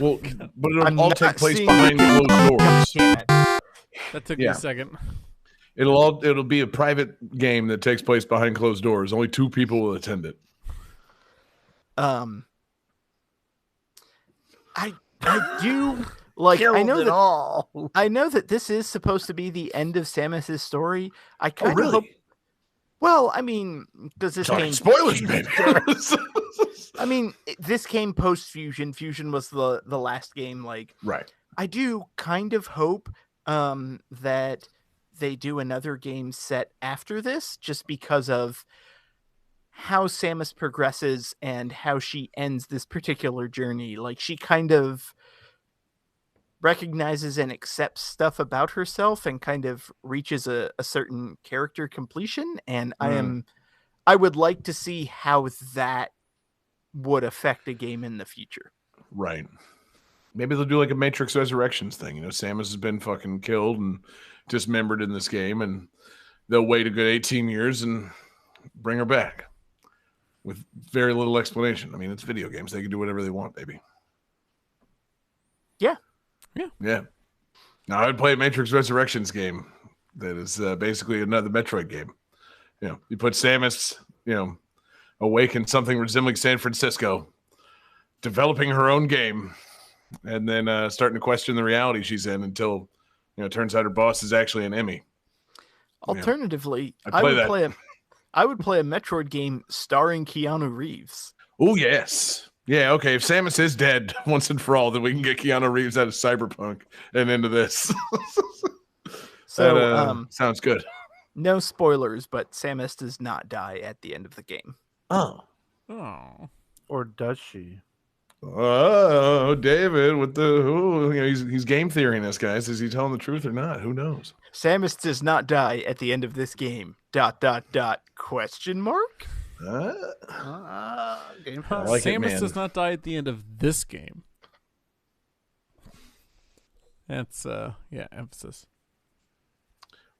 Well, but it'll all take place behind closed doors. That took me a second. It'll be a private game that takes place behind closed doors. Only 2 people will attend it. I do like. I know that this is supposed to be the end of Samus's story. I kind of hope. Well, I mean, does this game spoilers, baby? I mean, this came post Fusion. Fusion was the last game. Like, right. I do kind of hope that they do another game set after this, just because of how Samus progresses and how she ends this particular journey. Like, she kind of recognizes and accepts stuff about herself and kind of reaches a certain character completion. And I would like to see how that would affect a game in the future. Right. Maybe they'll do like a Matrix Resurrections thing. You know, Samus has been fucking killed and dismembered in this game, and they'll wait a good 18 years and bring her back with very little explanation. I mean, it's video games. They can do whatever they want, baby. Yeah. Now, I'd play a Matrix Resurrections game that is basically another Metroid game. You know, you put Samus, awake in something resembling San Francisco, developing her own game, and then starting to question the reality she's in until, it turns out her boss is actually an Emmy. Alternatively, I would play a Metroid game starring Keanu Reeves. Oh, yes. Yeah, okay. If Samus is dead once and for all, then we can get Keanu Reeves out of Cyberpunk and into this. So, that, sounds good. No spoilers, but Samus does not die at the end of the game. Oh. Or does she? Oh, David, with he's game theorying this, guys. Is he telling the truth or not? Who knows? Samus does not die at the end of this game. ... Question mark? Samus does not die at the end of this game. That's emphasis.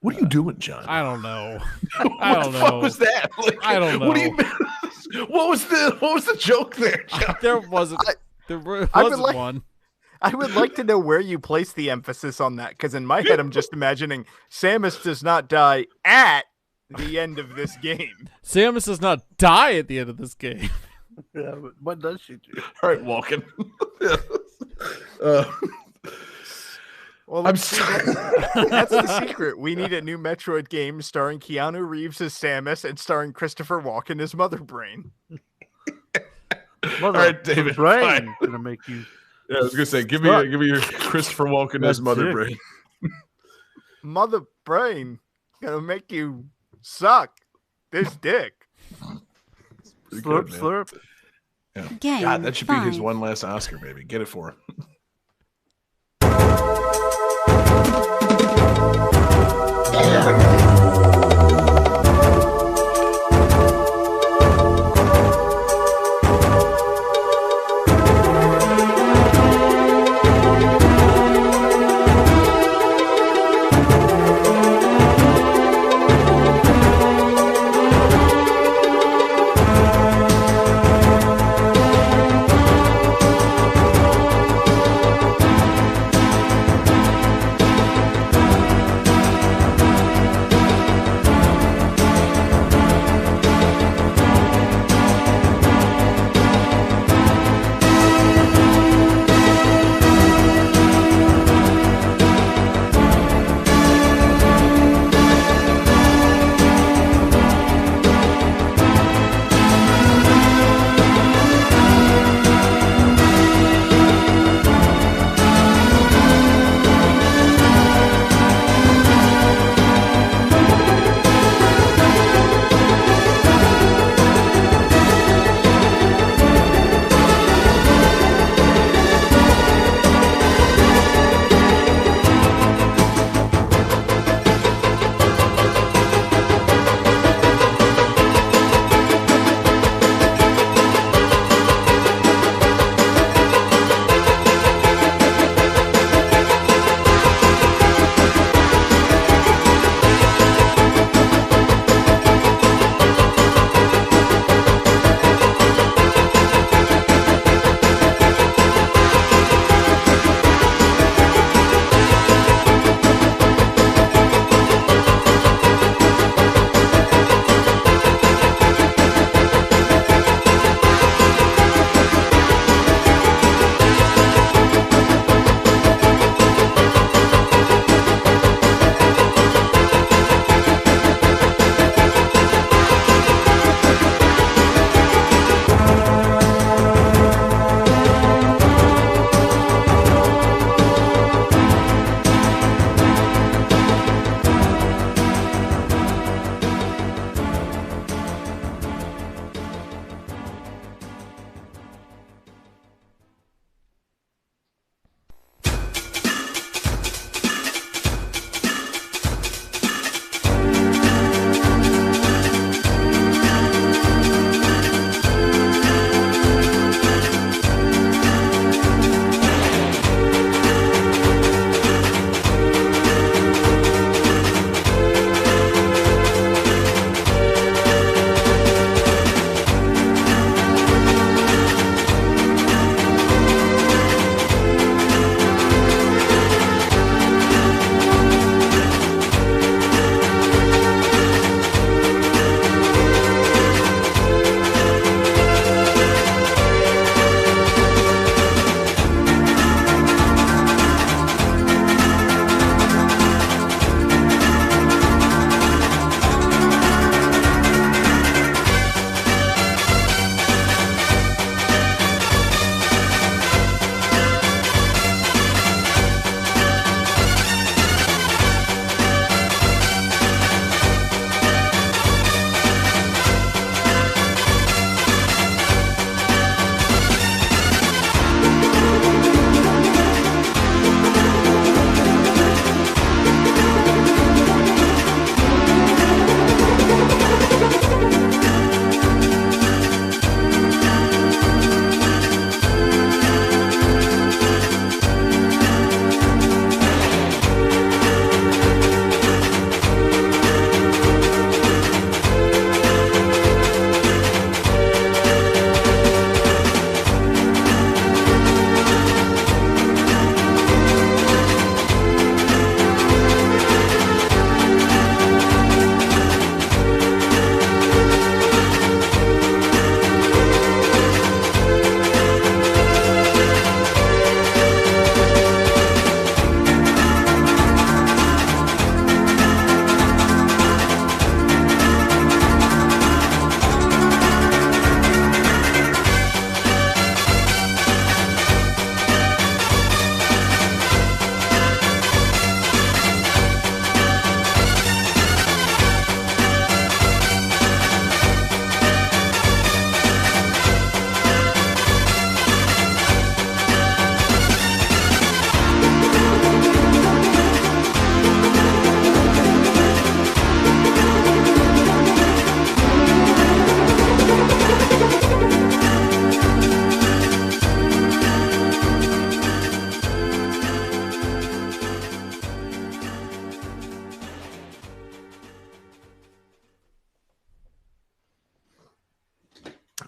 What are you doing, John? I don't know. What the fuck was that? Like, I don't know. What do you mean? What was the joke there, John? There wasn't one. I would like to know where you place the emphasis on that, because in my head I'm just imagining Samus does not die at the end of this game. Samus does not die at the end of this game. Yeah, but what does she do? All right, Walken. Well, that's the secret. We need a new Metroid game starring Keanu Reeves as Samus and starring Christopher Walken as Mother Brain. All right, David. Brain gonna make you. Yeah, I was gonna say, give me your Christopher Walken as Mother Brain. Mother Brain gonna make you suck this dick. Slurp, slurp. Yeah. Game God, that should be his 5. one last Oscar, baby. Get it for him.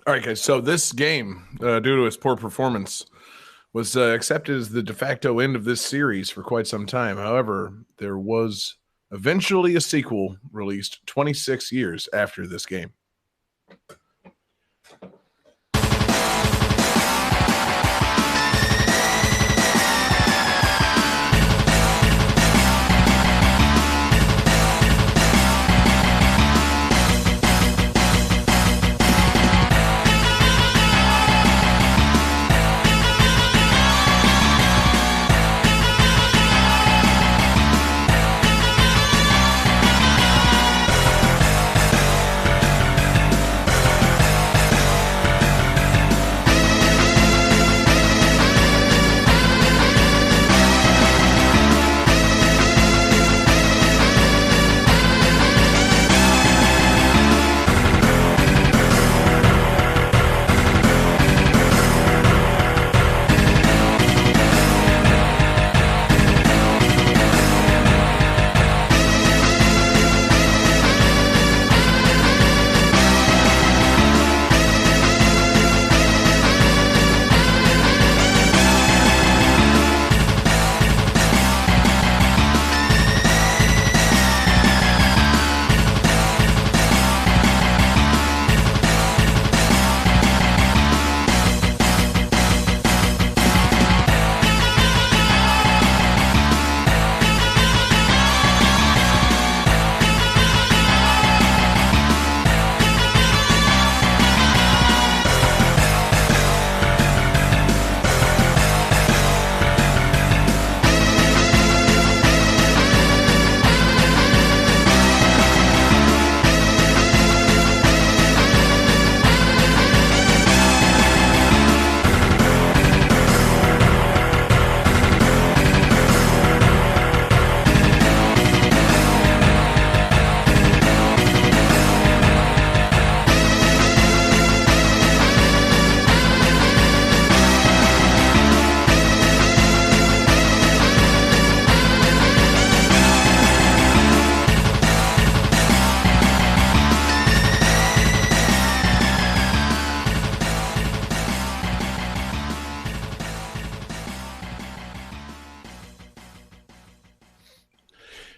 All right, guys. So this game, due to its poor performance, was accepted as the de facto end of this series for quite some time. However, there was eventually a sequel released 26 years after this game.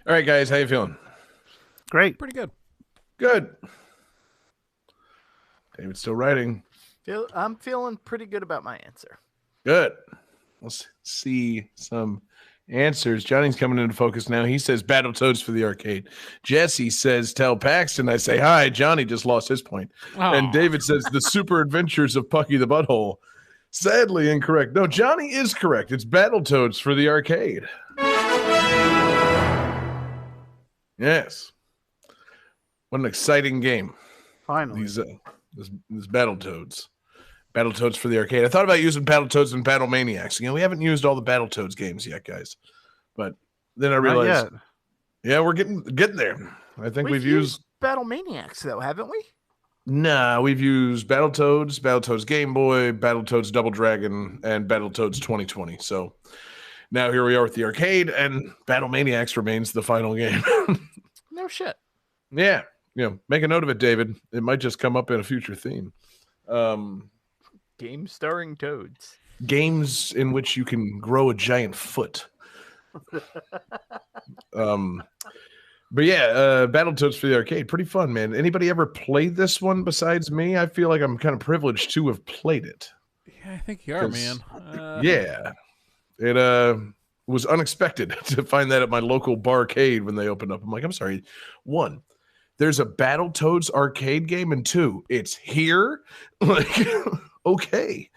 All right, guys, how you feeling? Great. Pretty good. Good. David's still writing. I'm feeling pretty good about my answer. Good. Let's see some answers. Johnny's coming into focus now. He says Battletoads for the arcade. Jesse says tell Paxton. I say hi. Johnny just lost his point. Oh. And David says the super adventures of Pucky the Butthole. Sadly incorrect. No, Johnny is correct. It's Battletoads for the arcade. Yes. What an exciting game. Finally. These Battletoads. Battletoads for the arcade. I thought about using Battletoads and Battle Maniacs. You know, we haven't used all the Battletoads games yet, guys. But then I realized, yeah, we're getting there. I think we've used Battle Maniacs, though, haven't we? Nah, we've used Battletoads, Battletoads Game Boy, Battletoads Double Dragon, and Battletoads 2020. So now here we are with the arcade, and Battle Maniacs remains the final game. No shit. Yeah. You know, make a note of it, David. It might just come up in a future theme. Games starring toads. Games in which you can grow a giant foot. But yeah, Battletoads for the arcade, pretty fun, man. Anybody ever played this one besides me? I feel like I'm kind of privileged to have played it. Yeah, I think you are, man. Yeah, it was unexpected to find that at my local barcade when they opened up. I'm like, I'm sorry. One, there's a Battletoads arcade game, and two, it's here. Like, okay,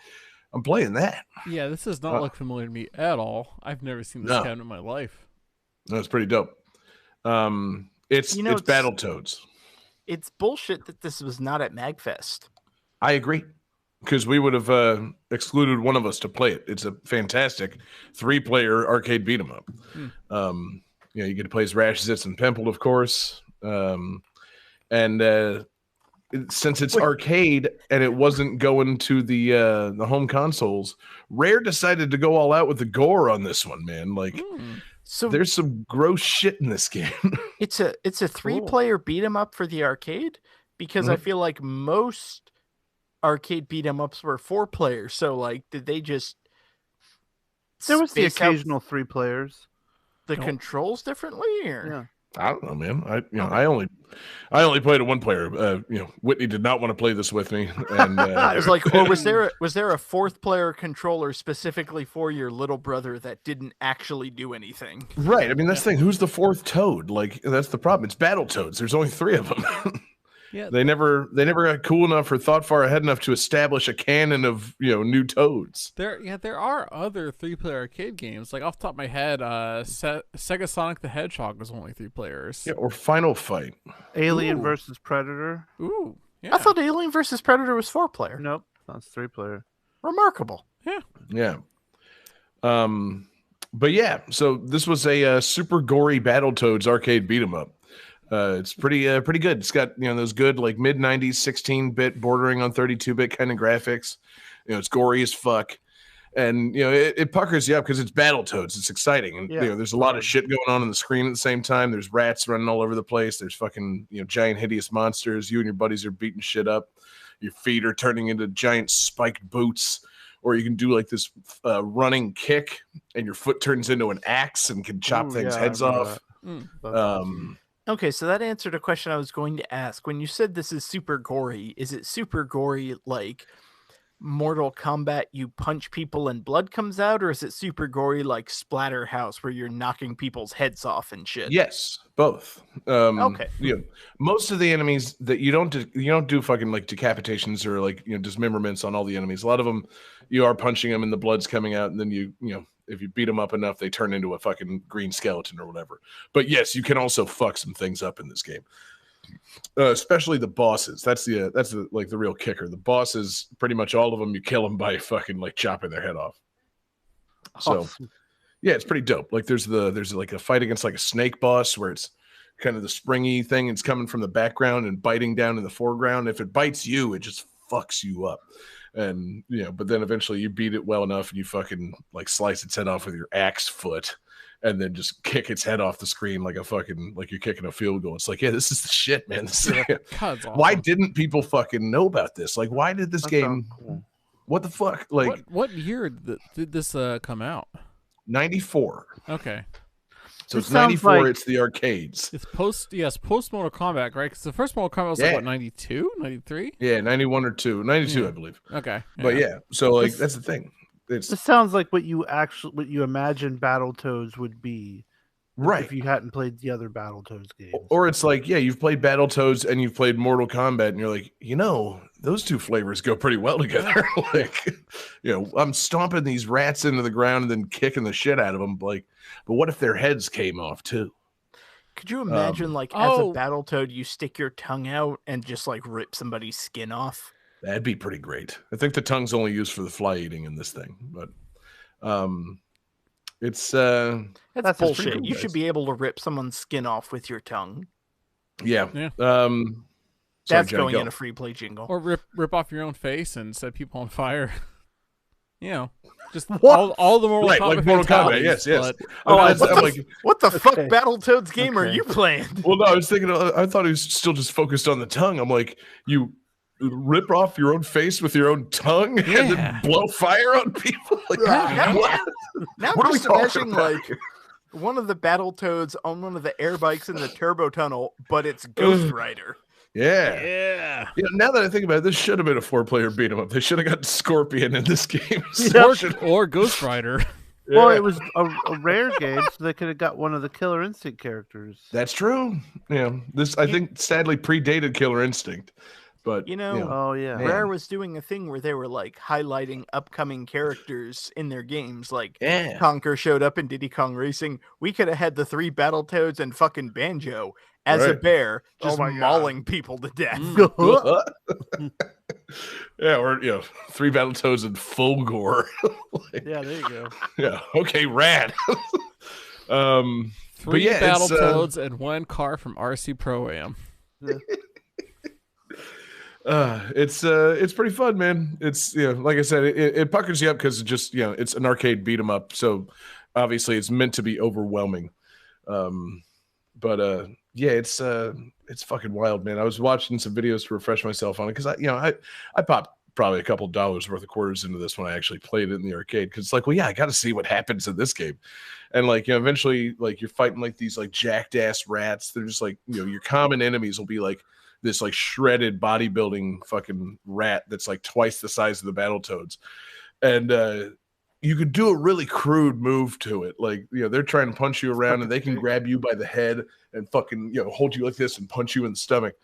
I'm playing that. Yeah, this does not look familiar to me at all. I've never seen this cabinet in my life. No, it's pretty dope. It's Battletoads. It's bullshit that this was not at MagFest. I agree, because we would have excluded one of us to play it. It's a fantastic 3-player arcade beat 'em up. You know, you get to play as Rash, Zitz, and Pimple, of course. Since it's arcade and it wasn't going to the home consoles, Rare decided to go all out with the gore on this one, man. Like, so there's some gross shit in this game. It's a 3-player beat 'em up for the arcade, because I feel like most arcade beat 'em ups were 4 players. So like, did they just? There was the space out occasional 3 players. the controls differently, or Yeah. I don't know, man. I only played a 1-player. Whitney did not want to play this with me, and I was like, or was there a 4th player controller specifically for your little brother that didn't actually do anything? right. I mean, that's the thing. Who's the 4th Toad? Like, that's the problem. It's Battletoads. There's only 3 of them. Yeah, They never got cool enough or thought far ahead enough to establish a canon of new Toads. there are other 3-player arcade games. Like off the top of my head, Sega Sonic the Hedgehog was only 3 players. Yeah, or Final Fight. Alien Ooh. versus Predator. Ooh, yeah. I thought Alien versus Predator was 4 player. Nope, that's 3 player. Remarkable. Yeah. But yeah, so this was a super gory Battletoads arcade beat 'em up. It's pretty good. It's got those good like mid 90s 16-bit bordering on 32-bit kind of graphics. It's gory as fuck, and it puckers you up because it's Battletoads. It's exciting, and there's a lot of shit going on the screen at the same time. There's rats running all over the place. There's fucking giant hideous monsters. You and your buddies are beating shit up. Your feet are turning into giant spiked boots. Or you can do like this running kick, and your foot turns into an axe and can chop things heads off. Okay, so that answered a question I was going to ask. When you said this is super gory, is it super gory like Mortal Kombat, you punch people and blood comes out, or is it super gory like Splatterhouse, where you're knocking people's heads off and shit? Yes, both. Okay. Most of the enemies that you don't do fucking like decapitations or like dismemberments on all the enemies. A lot of them, you are punching them and the blood's coming out, and then if you beat them up enough, they turn into a fucking green skeleton or whatever. But yes, you can also fuck some things up in this game, especially the bosses. That's the real kicker. The bosses, pretty much all of them, you kill them by fucking like chopping their head off. So, Awesome. yeah, it's pretty dope. Like there's like a fight against like a snake boss where it's kind of the springy thing. It's coming from the background and biting down in the foreground. If it bites you, it just fucks you up. And but then eventually you beat it well enough and you fucking like slice its head off with your axe foot and then just kick its head off the screen like you're kicking a field goal. It's like, yeah, this is the shit, man. Awesome. Why didn't people fucking know about this? Like, why did this game? Cool. What the fuck? Like, what year did this come out? 94. Okay. So it's sounds 94. like- It's the arcades. It's post Mortal Kombat, right? Because the first Mortal Kombat was like what, 92, 93? Yeah, 91 or 92, I believe. Okay. But yeah, so like that's the thing. It's This sounds like what you imagine Battletoads would be, right. if you hadn't played the other Battletoads games. Or it's like, yeah, you've played Battletoads and you've played Mortal Kombat, and you're like, those two flavors go pretty well together. Like, I'm stomping these rats into the ground and then kicking the shit out of them. Like, but what if their heads came off too? Could you imagine, as a Battletoad, you stick your tongue out and just like rip somebody's skin off? That'd be pretty great. I think the tongue's only used for the fly eating in this thing, but it's That's bullshit. cool, You guys. should be able to rip someone's skin off with your tongue. yeah. Yeah. That's Johnny, going go. in a free play jingle. Or rip off your own face and set people on fire. Just What? all the Mortal Right, Kombat like Mortal Kombat, fatalities, yes. but- I'm like, What the fuck Okay. Battletoads game are Okay. you playing? well, no, I was thinking, I thought he was still just focused on the tongue. I'm like, you rip off your own face with your own tongue and Yeah. then blow fire on people? Like, Now, what? now What are we just talking imagine about like one of the Battletoads on one of the air bikes in the turbo tunnel, but it's Ghost Rider. Yeah. Yeah. Now that I think about it, this should have been a 4-player beat 'em up. They should have got Scorpion in this game. Or Ghost Rider. Well, Yeah. it was a rare game, so they could have got one of the Killer Instinct characters. That's true. Yeah, this I think sadly predated Killer Instinct, but Oh yeah. Man. Rare was doing a thing where they were like highlighting upcoming characters in their games. Like yeah, Conker showed up in Diddy Kong Racing. We could have had the 3 Battletoads and fucking Banjo as a Right. bear, just my God. mauling people to death. yeah, or 3 Battletoads in full gore. Yeah, there you go. Yeah, okay, rad. 3 yeah, it's, Battletoads and 1 car from RC Pro-Am. It's pretty fun, man. It's like I said, it puckers you up because just it's an arcade beat 'em up, so obviously it's meant to be overwhelming. But yeah, it's fucking wild, man. I was watching some videos to refresh myself on it because I pop probably a couple dollars worth of quarters into this when I actually played it in the arcade, because it's like, well, yeah, I got to see what happens in this game. And like, eventually, like, you're fighting like these like jacked ass rats. They're just like, your common enemies will be like this like shredded bodybuilding fucking rat that's like twice the size of the Battletoads. And you could do a really crude move to it. Like, they're trying to punch you around and they can grab you by the head and fucking, hold you like this and punch you in the stomach.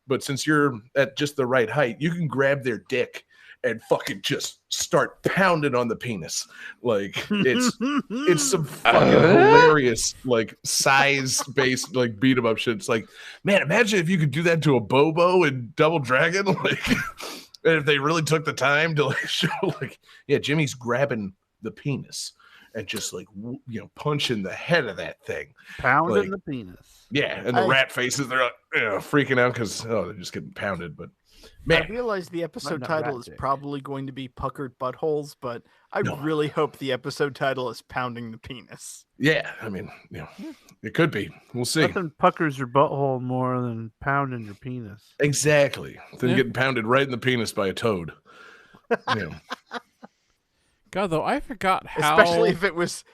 But since you're at just the right height, you can grab their dick and fucking just start pounding on the penis. Like, it's some fucking hilarious, like, size-based, like, beat-em-up shit. It's like, man, imagine if you could do that to a Bobo in Double Dragon. Like, and if they really took the time to, like, show, like, yeah, Jimmy's grabbing the penis and just, like, punching the head of that thing. Pounding the penis. Yeah, and the rat faces, they're like, freaking out because, they're just getting pounded, but... Man. I realize the episode title is probably going to be Puckered Buttholes, but I really hope the episode title is Pounding the Penis. Yeah, I mean, it could be. We'll see. Nothing puckers your butthole more than pounding your penis. Exactly. Than getting pounded right in the penis by a toad. God, though, I forgot how. Especially if it was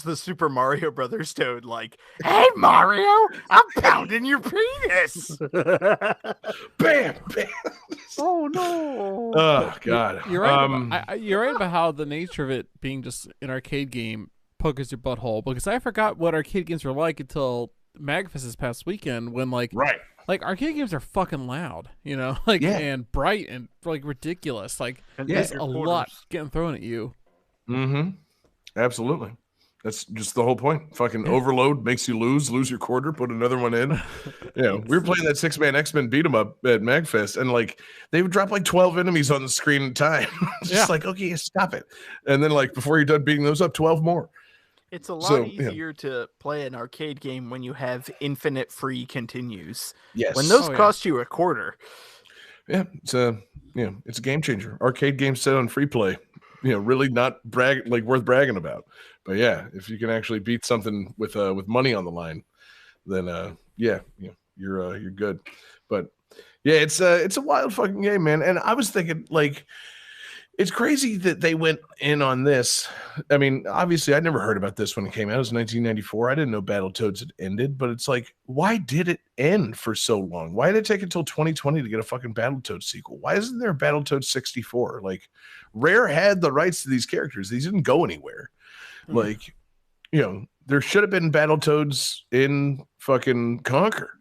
the Super Mario Brothers Toad, like, "Hey Mario, I'm pounding your penis." Bam, bam. Oh no! Oh God. You're right. You're right about how the nature of it being just an arcade game pokers your butthole. Because I forgot what arcade games were like until MagFest this past weekend, when like arcade games are fucking loud, and bright and like ridiculous. Like there's a lot getting thrown at you. Mm-hmm. Absolutely. That's just the whole point. Fucking overload makes you lose your quarter, put another one in. We were playing that 6-man X-Men beat 'em up at MagFest, and like they would drop like 12 enemies on the screen at a time. Just like, okay, stop it. And then like before you're done beating those up, 12 more. It's a lot easier to play an arcade game when you have infinite free continues. Yes. When those cost you a quarter. Yeah, it's a game changer. Arcade games set on free play. Really not worth bragging about. But yeah, if you can actually beat something with money on the line, then you're good. But yeah, it's a wild fucking game, man. And I was thinking, like, it's crazy that they went in on this. I mean, obviously, I never heard about this when it came out. It was 1994. I didn't know Battletoads had ended, but it's like, why did it end for so long? Why did it take until 2020 to get a fucking Battletoads sequel? Why isn't there a Battletoads 64? Like, Rare had the rights to these characters. These didn't go anywhere. Like, there should have been Battletoads in fucking Conquer.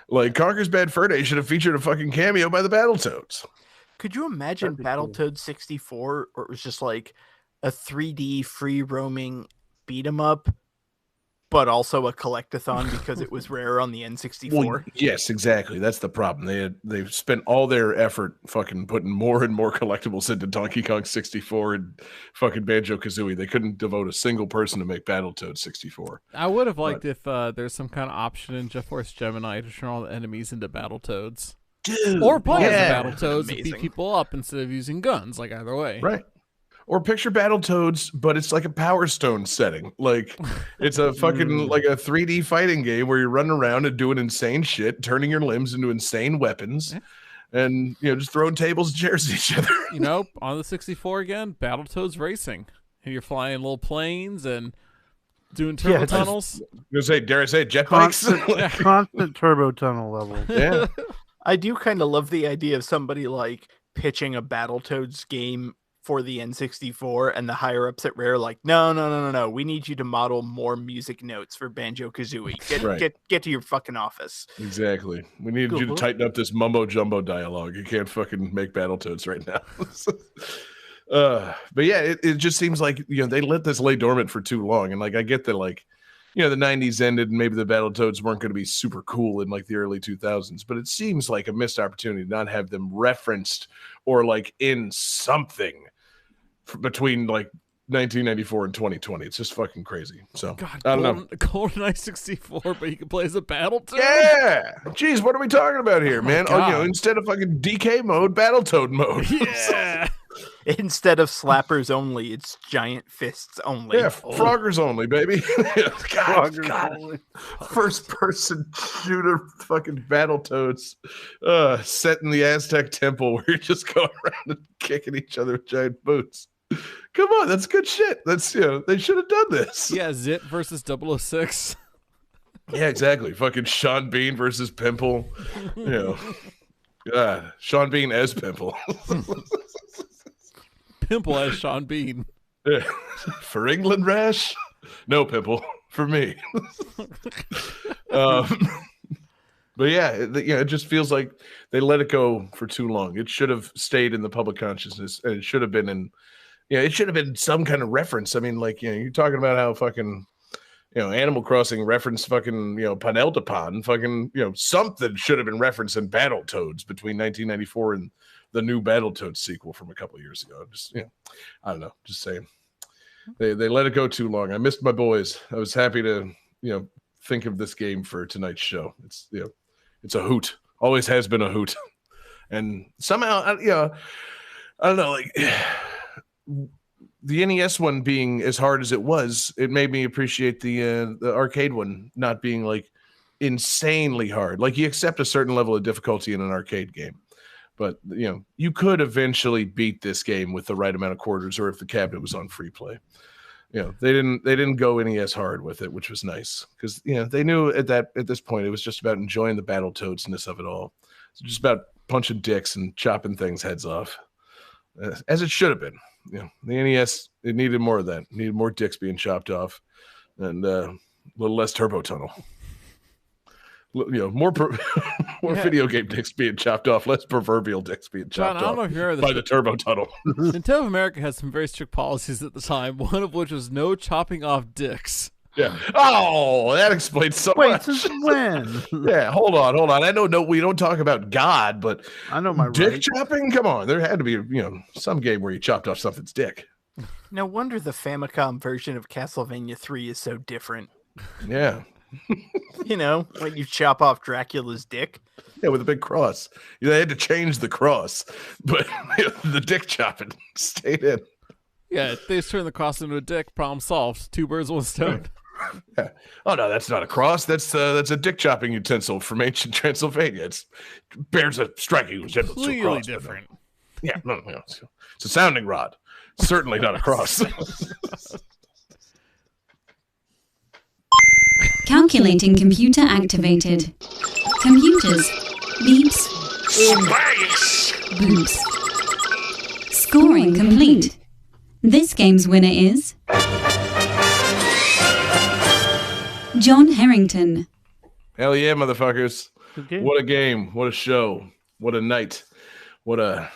Like, Conquer's Bad Fur Day should have featured a fucking cameo by the Battletoads. Could you imagine Battletoads 64, or it was just like a 3D free roaming beat 'em up, but also a collectathon because it was rare on the N64? Well, yes, exactly. That's the problem. They've spent all their effort fucking putting more and more collectibles into Donkey Kong 64 and fucking Banjo-Kazooie. They couldn't devote a single person to make Battletoads 64. I would have liked if there's some kind of option in Jet Force Gemini to turn all the enemies into Battletoads. Dude, or play as Battletoads and beat people up instead of using guns. Like, either way. Right. Or picture Battletoads, but it's like a Power Stone setting. Like, it's a fucking like a 3D fighting game where you're running around and doing insane shit, turning your limbs into insane weapons, and just throwing tables and chairs at each other. On the 64 again, Battletoads racing, and you're flying little planes and doing turbo tunnels. Dare I say jet bikes? Constant turbo tunnel level. Yeah. I do kind of love the idea of somebody like pitching a Battletoads game for the N64, and the higher ups at Rare like, no, we need you to model more music notes for Banjo-Kazooie. Get to your fucking office. Exactly. We need you to tighten up this mumbo jumbo dialogue. You can't fucking make Battletoads right now. But yeah, it just seems like they let this lay dormant for too long, and like I get that, like, the 90s ended and maybe the Battletoads weren't going to be super cool in like the early 2000s, but it seems like a missed opportunity to not have them referenced or like in something between like 1994 and 2020. It's just fucking crazy. So God, I don't know. GoldenEye 64, but you can play as a Battletoad. Yeah. Jeez, what are we talking about here, man? God. Instead of fucking DK mode, Battletoad mode. Yeah. Instead of slappers only, it's giant fists only. Yeah, Froggers only, baby. Froggers only. First person shooter fucking Battletoads set in the Aztec temple where you're just going around and kicking each other with giant boots. Come on, that's good shit. That's, they should have done this. Yeah, Zit versus 006. Yeah, exactly. Fucking Sean Bean versus Pimple. Sean Bean as Pimple. Pimple as Sean Bean. Yeah. For England, Rash? No, Pimple. For me. But yeah, it just feels like they let it go for too long. It should have stayed in the public consciousness, and it should have been it should have been some kind of reference. I mean, like, you're talking about how fucking, Animal Crossing referenced fucking, Paneltapon, fucking, something should have been referenced in Battletoads between 1994 and the new Battletoads sequel from a couple of years ago. Just, I don't know, just saying. They let it go too long. I missed my boys. I was happy to, think of this game for tonight's show. It's, it's a hoot. Always has been a hoot. And somehow, I don't know, like, the NES one being as hard as it was, it made me appreciate the arcade one not being like insanely hard. Like, you accept a certain level of difficulty in an arcade game, but you could eventually beat this game with the right amount of quarters, or if the cabinet was on free play. They didn't go NES hard with it, which was nice, because they knew at this point it was just about enjoying the Battletoadsness of it all. It's just about punching dicks and chopping things heads off, as it should have been. The NES, it needed more of that. It needed more dicks being chopped off, and a little less turbo tunnel. More video game dicks being chopped off, less proverbial dicks being chopped John, I don't know off if you remember by the turbo tunnel. Nintendo of America had some very strict policies at the time, one of which was no chopping off dicks. Yeah. Oh, that explains so much. Wait, since when? Yeah, hold on. I know we don't talk about God, but I know my dick right. chopping? Come on. There had to be, some game where you chopped off something's dick. No wonder the Famicom version of Castlevania 3 is so different. Yeah. When you chop off Dracula's dick. Yeah, with a big cross. They had to change the cross, but the dick chopping stayed in. Yeah, they just turned the cross into a dick. Problem solved. 2 birds, 1 stone. Yeah. Oh no, that's not a cross. That's a dick chopping utensil from ancient Transylvania. It bears a striking resemblance to a Completely cross. different. Yeah, no. It's a sounding rod. Certainly not a cross. Calculating computer activated. Computers. Beeps. Boops. Scoring complete. This game's winner is John Harrington. Hell yeah, motherfuckers. Okay. What a game. What a show. What a night. What a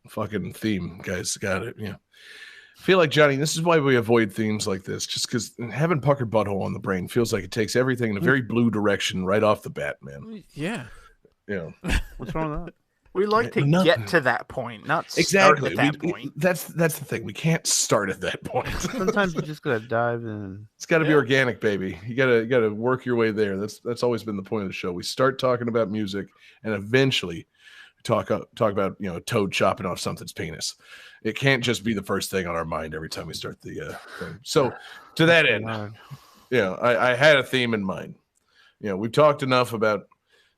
fucking theme, guys. Got it. Yeah. I feel like, Johnny, this is why we avoid themes like this, just because having Puckered Butthole on the brain feels like it takes everything in a very blue direction right off the bat, man. Yeah. What's wrong with that? We like to get to that point, not start Exactly. at that point. That's the thing. We can't start at that point. Sometimes you just gotta dive in. It's got to be organic, baby. You gotta work your way there. That's always been the point of the show. We start talking about music, and eventually talk about Toad chopping off something's penis. It can't just be the first thing on our mind every time we start the thing. So to that end, I had a theme in mind. We've talked enough about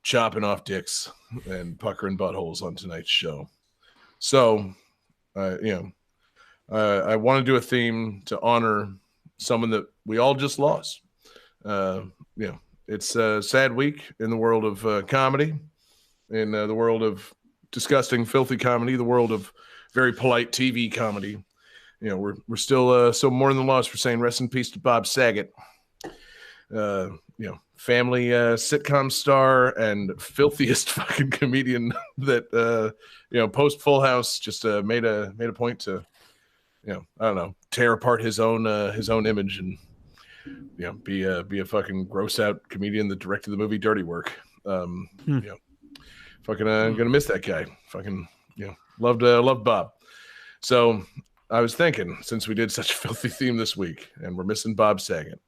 chopping off dicks and puckering buttholes on tonight's show. So, I want to do a theme to honor someone that we all just lost. It's a sad week in the world of comedy, in the world of disgusting, filthy comedy, the world of very polite TV comedy. We're still so more than lost for saying rest in peace to Bob Saget. Family sitcom star and filthiest fucking comedian that post Full House just made a point to I don't know, tear apart his own image and be a fucking gross out comedian that directed the movie Dirty Work. Fucking gonna miss that guy. Fucking loved Bob. So I was thinking, since we did such a filthy theme this week and we're missing Bob Saget.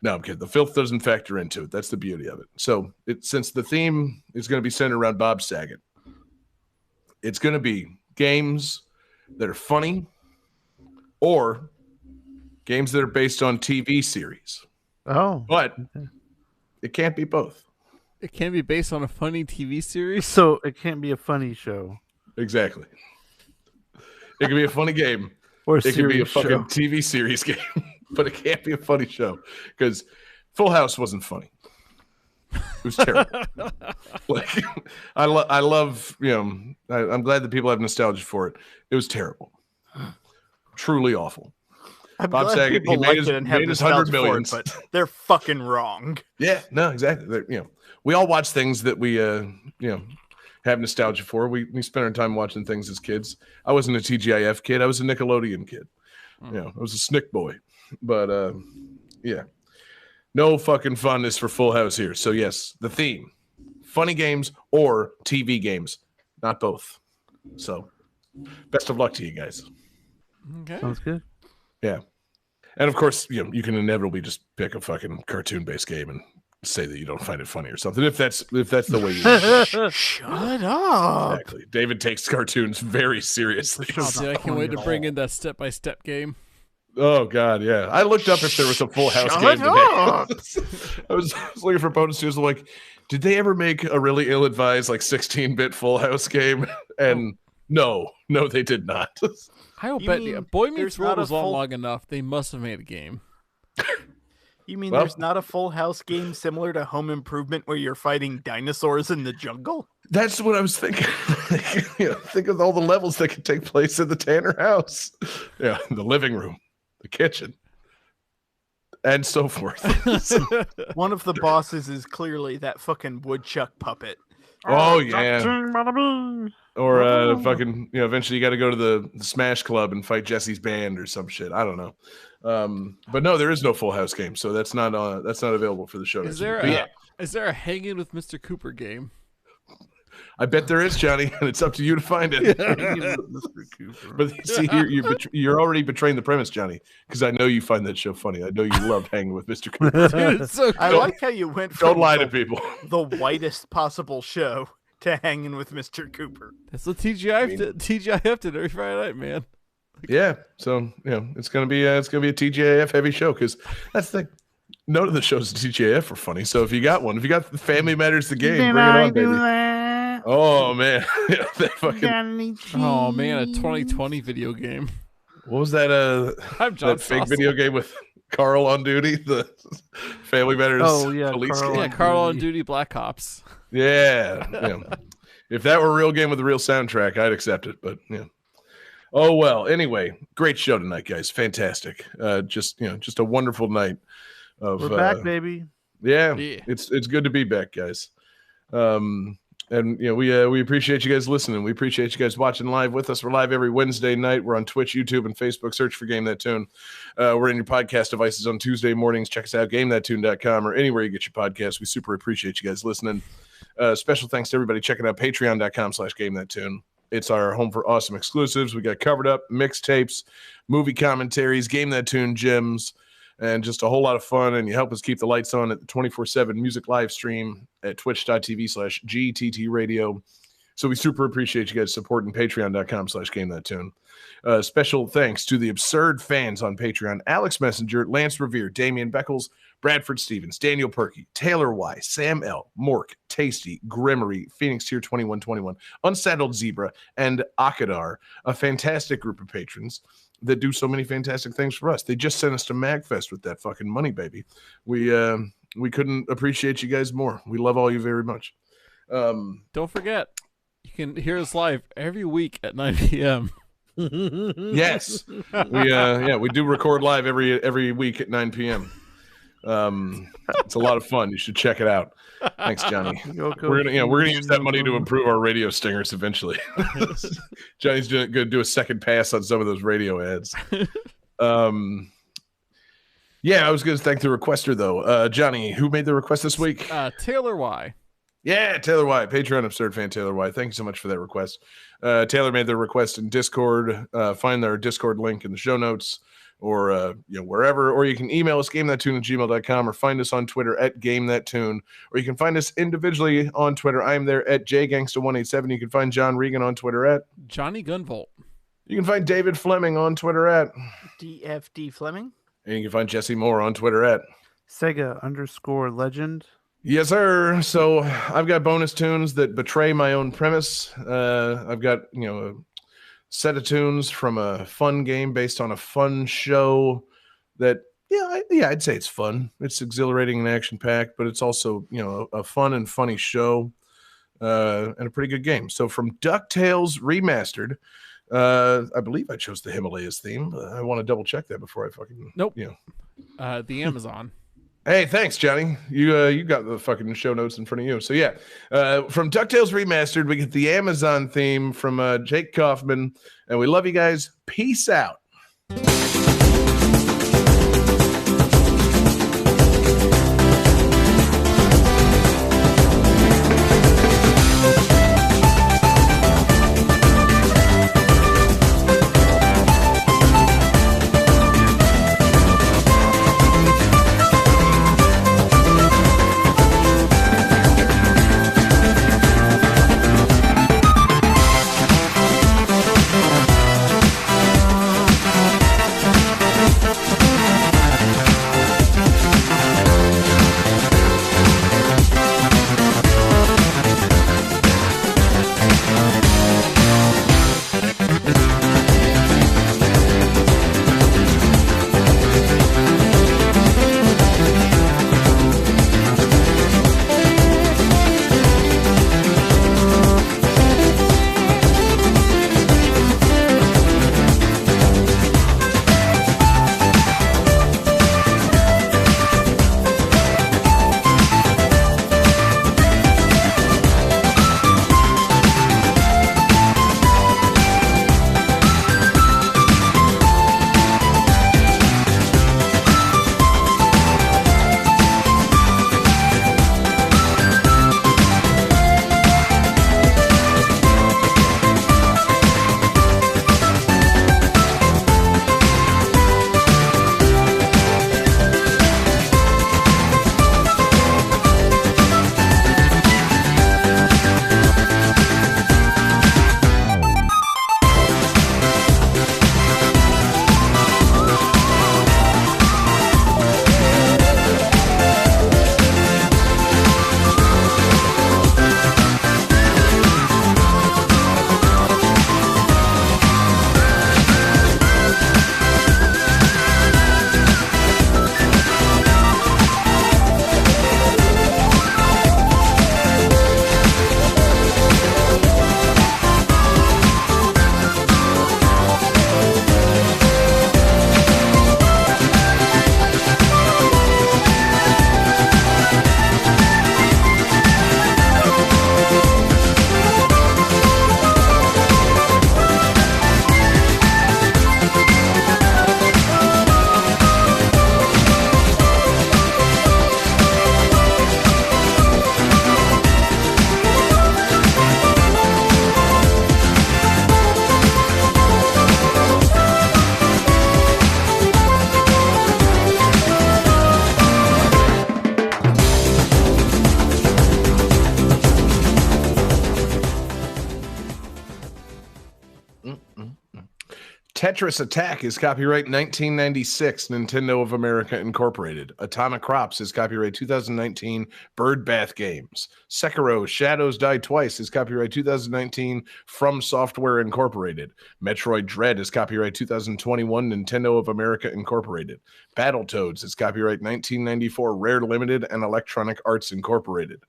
No, I'm kidding. The filth doesn't factor into it. That's the beauty of it. So since the theme is going to be centered around Bob Saget, it's going to be games that are funny, or games that are based on TV series. Oh. But it can't be both. It can be based on a funny TV series. So it can't be a funny show. Exactly. It can be a funny game. Or it can be a show. fucking TV series game. But it can't be a funny show. Because Full House wasn't funny. It was terrible. Like, I love, I'm glad that people have nostalgia for it. It was terrible. Truly awful. I'm Bob glad Saget, people he like made it and have his nostalgia 100 for millions. it, but they're fucking wrong. Yeah, no, exactly. We all watch things that we, have nostalgia for. We spent our time watching things as kids. I wasn't a TGIF kid. I was a Nickelodeon kid. I was a Snick boy. But, yeah. No fucking funness for Full House here. So, yes, the theme. Funny games or TV games. Not both. So, best of luck to you guys. Okay. Sounds good. Yeah. And, of course, you can inevitably just pick a fucking cartoon-based game and say that you don't find it funny or something. If that's the way you Shut up. Exactly. David takes cartoons very seriously. See, I can't wait to bring in that step-by-step game. Oh God, yeah. I looked up if there was a Full House game today. I was looking for bonus news. Like, did they ever make a really ill-advised 16-bit Full House game? And no, they did not. I will bet Boy Meets World was long enough. They must have made a game. You mean there's not a Full House game similar to Home Improvement where you're fighting dinosaurs in the jungle? That's what I was thinking. Think of all the levels that could take place in the Tanner house. Yeah, the living room, the kitchen, and so forth. One of the bosses is clearly that fucking woodchuck puppet. Oh yeah. Or fucking, eventually you got to go to the Smash Club and fight Jesse's band or some shit. I don't know. But no, there is no Full House game, so that's not available for the show. Is there a Hanging with Mr. Cooper game? I bet there is, Johnny, and it's up to you to find it. But see, you're already betraying the premise, Johnny, because I know you find that show funny. I know you love Hanging with Mr. Cooper. Dude, it's so I like how you went from Don't lie to people. The whitest possible show to Hanging with Mr. Cooper. That's what TGIF did every Friday night, man. Yeah, so it's gonna be a TGIF heavy show because that's the thing. None of the shows at TGIF are funny. So if you got Family Matters the game, bring it on, baby. Oh man, that fucking. Oh man, a 2020 video game. What was that? That fake video game with Carl on duty, the Family Matters. Oh yeah, police game. Yeah, Carl on Duty, Black Ops. Yeah. If that were a real game with a real soundtrack, I'd accept it. But yeah. Oh well. Anyway, great show tonight, guys. Fantastic. Just a wonderful night. We're back, baby. Yeah, it's good to be back, guys. And we appreciate you guys listening. We appreciate you guys watching live with us. We're live every Wednesday night. We're on Twitch, YouTube, and Facebook. Search for Game That Tune. We're in your podcast devices on Tuesday mornings. Check us out, GameThatTune.com, or anywhere you get your podcasts. We super appreciate you guys listening. Special thanks to everybody checking out Patreon.com/GameThatTune. It's our home for awesome exclusives. We got Covered Up, mixtapes, movie commentaries, Game That Tune gems, and just a whole lot of fun. And you help us keep the lights on at the 24/7 music live stream at twitch.tv/GTT radio. So we super appreciate you guys supporting Patreon.com/GameThatTune. Special thanks to the absurd fans on Patreon: Alex Messenger, Lance Revere, Damian Beckles, Bradford Stevens, Daniel Perky, Taylor Y, Sam L, Mork, Tasty, Grimmery, Phoenix Tier 2121, Unsaddled Zebra, and Akadar, a fantastic group of patrons that do so many fantastic things for us. They just sent us to MagFest with that fucking money, baby. We couldn't appreciate you guys more. We love all you very much. Don't forget, you can hear us live every week at 9 p.m. Yes, we do record live every week at 9 p.m. It's a lot of fun. You should check it out. Thanks, Johnny. We're gonna use that money to improve our radio stingers eventually. Johnny's gonna do a second pass on some of those radio ads. Yeah, I was gonna thank the requester though. Johnny, who made the request this week? Taylor Y. Yeah, Taylor Y, Patreon absurd fan Taylor Y. Thank you so much for that request. Taylor made the request in Discord. Find their Discord link in the show notes, or wherever, or you can email us gamethattune@gmail.com, or find us on Twitter at gamethattune, or you can find us individually on Twitter. I'm there at jgangsta187. You can find John Regan on Twitter at Johnny Gunvolt. You can find David Fleming on Twitter at DFD Fleming. And you can find Jesse Moore on Twitter at Sega_legend. Yes, sir. So I've got bonus tunes that betray my own premise. I've got, a set of tunes from a fun game based on a fun show that, I'd say it's fun. It's exhilarating and action-packed, but it's also, a fun and funny show and a pretty good game. So from DuckTales Remastered, I believe I chose the Himalayas theme. I want to double-check that before I fucking... Nope. The Amazon. Hey, thanks, Johnny. You got the fucking show notes in front of you. So yeah, from DuckTales Remastered, we get the Amazon theme from Jake Kaufman, and we love you guys. Peace out. Tetris Attack is copyright 1996, Nintendo of America Incorporated. Atomic Crops is copyright 2019, Bird Bath Games. Sekiro Shadows Die Twice is copyright 2019, From Software Incorporated. Metroid Dread is copyright 2021, Nintendo of America Incorporated. Battletoads is copyright 1994, Rare Limited and Electronic Arts Incorporated.